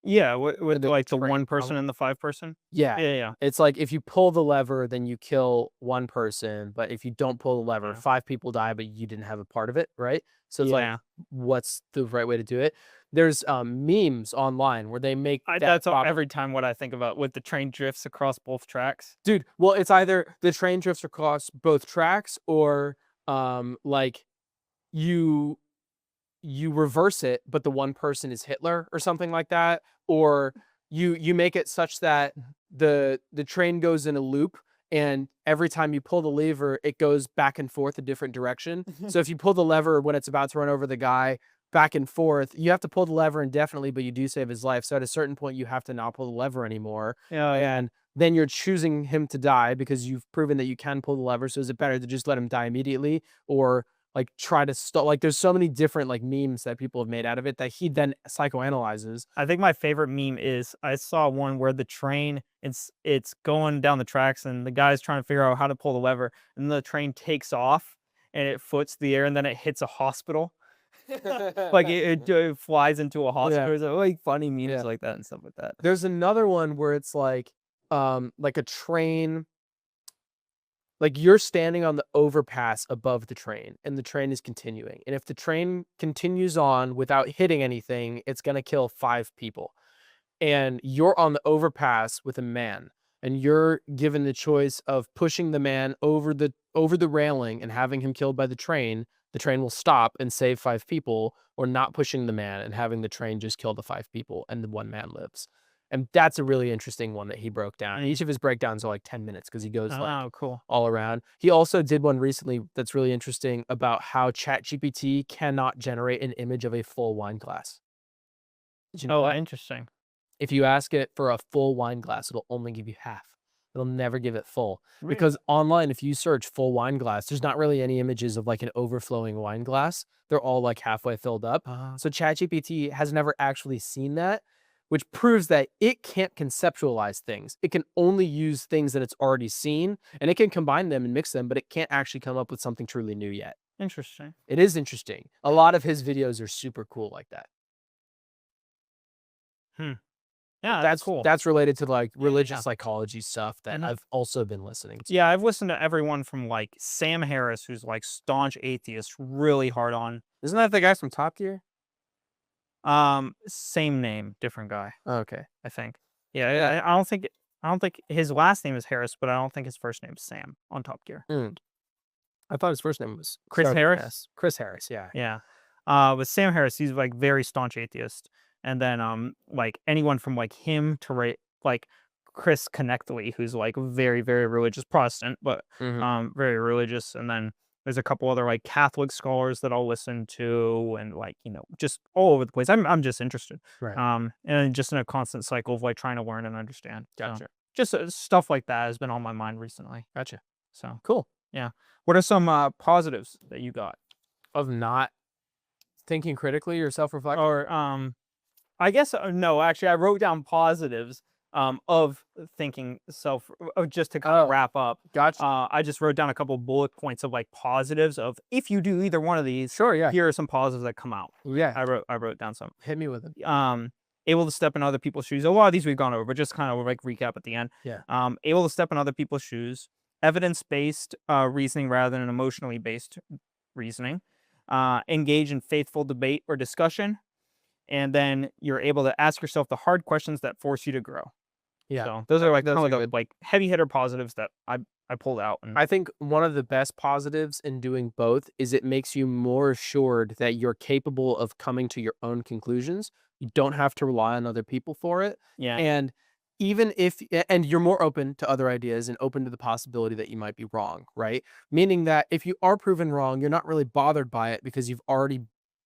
Yeah. With The like the train one person problem? and the five person. Yeah. Yeah. Yeah. It's like if you pull the lever, then you kill one person, but if you don't pull the lever, Yeah. 5 people die, but you didn't have a part of it, right? So it's like, Yeah. what's the right way to do it? There's memes online where they make that That's pop. every time what I think about with the train drifts across both tracks. Dude, well, it's either the train drifts across both tracks or like you you reverse it, but the one person is Hitler or something like that, or you make it such that the train goes in a loop, and every time you pull the lever, it goes back and forth a different direction. So if you pull the lever when it's about to run over the guy back and forth, you have to pull the lever indefinitely, but you do save his life. So at a certain point, you have to not pull the lever anymore, Yeah. Yeah. and then you're choosing him to die because you've proven that you can pull the lever. So is it better to just let him die immediately, or like try to stop? Like there's so many different like memes that people have made out of it that he then psychoanalyzes. I think my favorite meme is I saw one where the train it's going down the tracks and the guy's trying to figure out how to pull the lever and the train takes off and it foots the air and then it hits a hospital. Like it flies into a Yeah, hospital. There's like funny memes yeah. like that and stuff like that. There's another one where it's like a train, like you're standing on the overpass above the train and the train is continuing. And if the train continues on without hitting anything, it's going to kill 5 people. And you're on the overpass with a man, and you're given the choice of pushing the man over the railing and having him killed by the train will stop and save 5 people, or not pushing the man and having the train just kill the 5 people and the one man lives. And that's a really interesting one that he broke down. And each of his breakdowns are like 10 minutes because he goes like Oh, cool. all around. He also did one recently that's really interesting about how ChatGPT cannot generate an image of a full wine glass. Did you know Oh, that? interesting. If you ask it for a full wine glass, it'll only give you half. It'll never give it full. Really? Because online, if you search full wine glass, there's not really any images of like an overflowing wine glass. They're all like halfway filled up. So ChatGPT has never actually seen that, which proves that it can't conceptualize things. It can only use things that it's already seen, and it can combine them and mix them, but it can't actually come up with something truly new yet. Interesting. It is interesting. A lot of his videos are super cool like that. Hmm. Yeah, that's That's cool. that's related to, like, Yeah, yeah, religious yeah. psychology stuff that Mhm. I've also been listening to. Yeah, I've listened to everyone from like Sam Harris, who's like staunch atheist, really hard on. Isn't that the guy from Top Gear? Same name, different guy, Oh, okay. I think. Yeah, Yeah. I don't think his last name is Harris, but I don't think his first name's Sam on Top Gear. Mm. I thought his first name was Chris started with an Harris? S. Chris Harris, yeah. Yeah. With Sam Harris, he's like very staunch atheist. And then like anyone from like him to like Chris Connectly, who's like very, very religious Protestant, but Mhm. very religious. And then there's a couple other like Catholic scholars that I'll listen to and like, just all over the place. I'm just interested. Right. And just in a constant cycle of like trying to learn and understand. So Gotcha. just stuff like that has been on my mind recently. Gotcha. So Cool. yeah. What are some positives that you got? Of not thinking critically or self-reflecting? Or I guess no, actually I wrote down positives. of thinking just to kind of Oh, wrap up. gotcha. I just wrote down a couple bullet points of like positives of if you do either one of these, Sure, yeah. here are some positives that come out. Yeah. I wrote down some. Hit me with it. Able to step in other people's shoes. A lot of these we've gone over, but just kind of like recap at the end. Yeah. Able to step in other people's shoes. Evidence-based reasoning rather than emotionally based reasoning. Engage in faithful debate or discussion, and then you're able to ask yourself the hard questions that force you to grow. Yeah. So those are like Those kind are of the good. like heavy hitter positives that I pulled out. And I think one of the best positives in doing both is it makes you more assured that you're capable of coming to your own conclusions. You don't have to rely on other people for it. yeah, And and you're more open to other ideas and open to the possibility that you might be wrong, right? Meaning that if you are proven wrong, you're not really bothered by it because you've already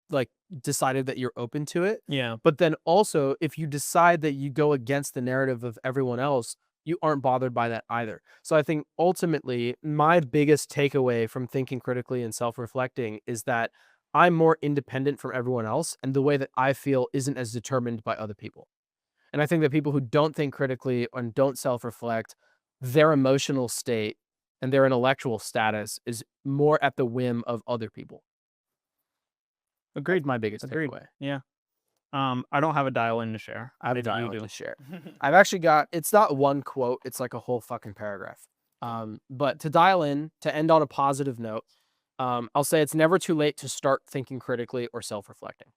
like decided that you're open to it. yeah, But then also, if you decide that you go against the narrative of everyone else, you aren't bothered by that either. So I think ultimately, my biggest takeaway from thinking critically and self reflecting is that I'm more independent from everyone else, and the way that I feel isn't as determined by other people. And I think that people who don't think critically and don't self reflect, their emotional state and their intellectual status is more at the whim of other people. That's agreed, my biggest agreed. takeaway. Yeah. I don't have a dial in to share. I have a Maybe you dialogue do. to share. I've actually got it's not one quote, it's like a whole fucking paragraph. But to dial in, to end on a positive note, I'll say it's never too late to start thinking critically or self-reflecting.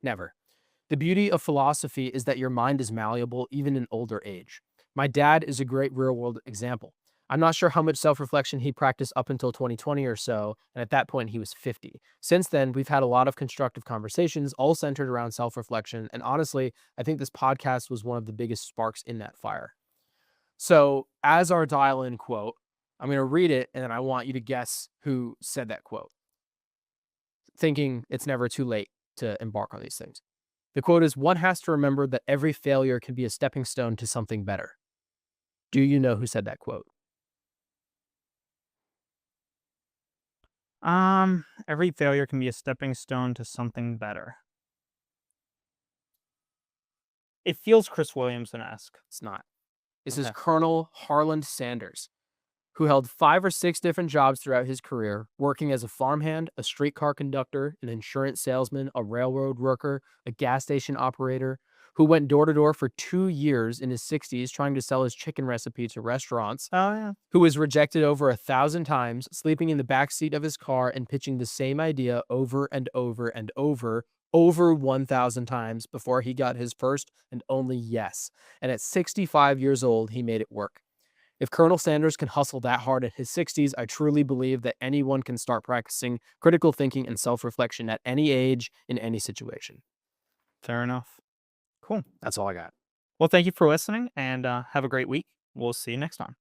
Never. The beauty of philosophy is that your mind is malleable even in older age. My dad is a great real world example. I'm not sure how much self reflection he practiced up until 2020 or so, and at that point he was 50. Since then, we've had a lot of constructive conversations, all centered around self reflection. And honestly, I think this podcast was one of the biggest sparks in that fire. So, as our dial in quote, I'm going to read it and then I want you to guess who said that quote, thinking it's never too late to embark on these things. The quote is: "One has to remember that every failure can be a stepping stone to something better." Do you know who said that quote? Every failure can be a stepping stone to something better. It feels Chris Williamson-esque. It's not. This is Okay. Colonel Harland Sanders, who held 5 or 6 different jobs throughout his career, working as a farmhand, a streetcar conductor, an insurance salesman, a railroad worker, a gas station operator, who went door to door for 2 years in his 60s trying to sell his chicken recipe to restaurants, Oh yeah. who was rejected over 1,000 times, sleeping in the back seat of his car and pitching the same idea over and over and over 1,000 times before he got his first and only yes. And at 65 years old, he made it work. If Colonel Sanders can hustle that hard at his 60s, I truly believe that anyone can start practicing critical thinking and self reflection at any age, in any situation. Fair enough. Cool. That's all I got. Well, thank you for listening, and have a great week. We'll see you next time.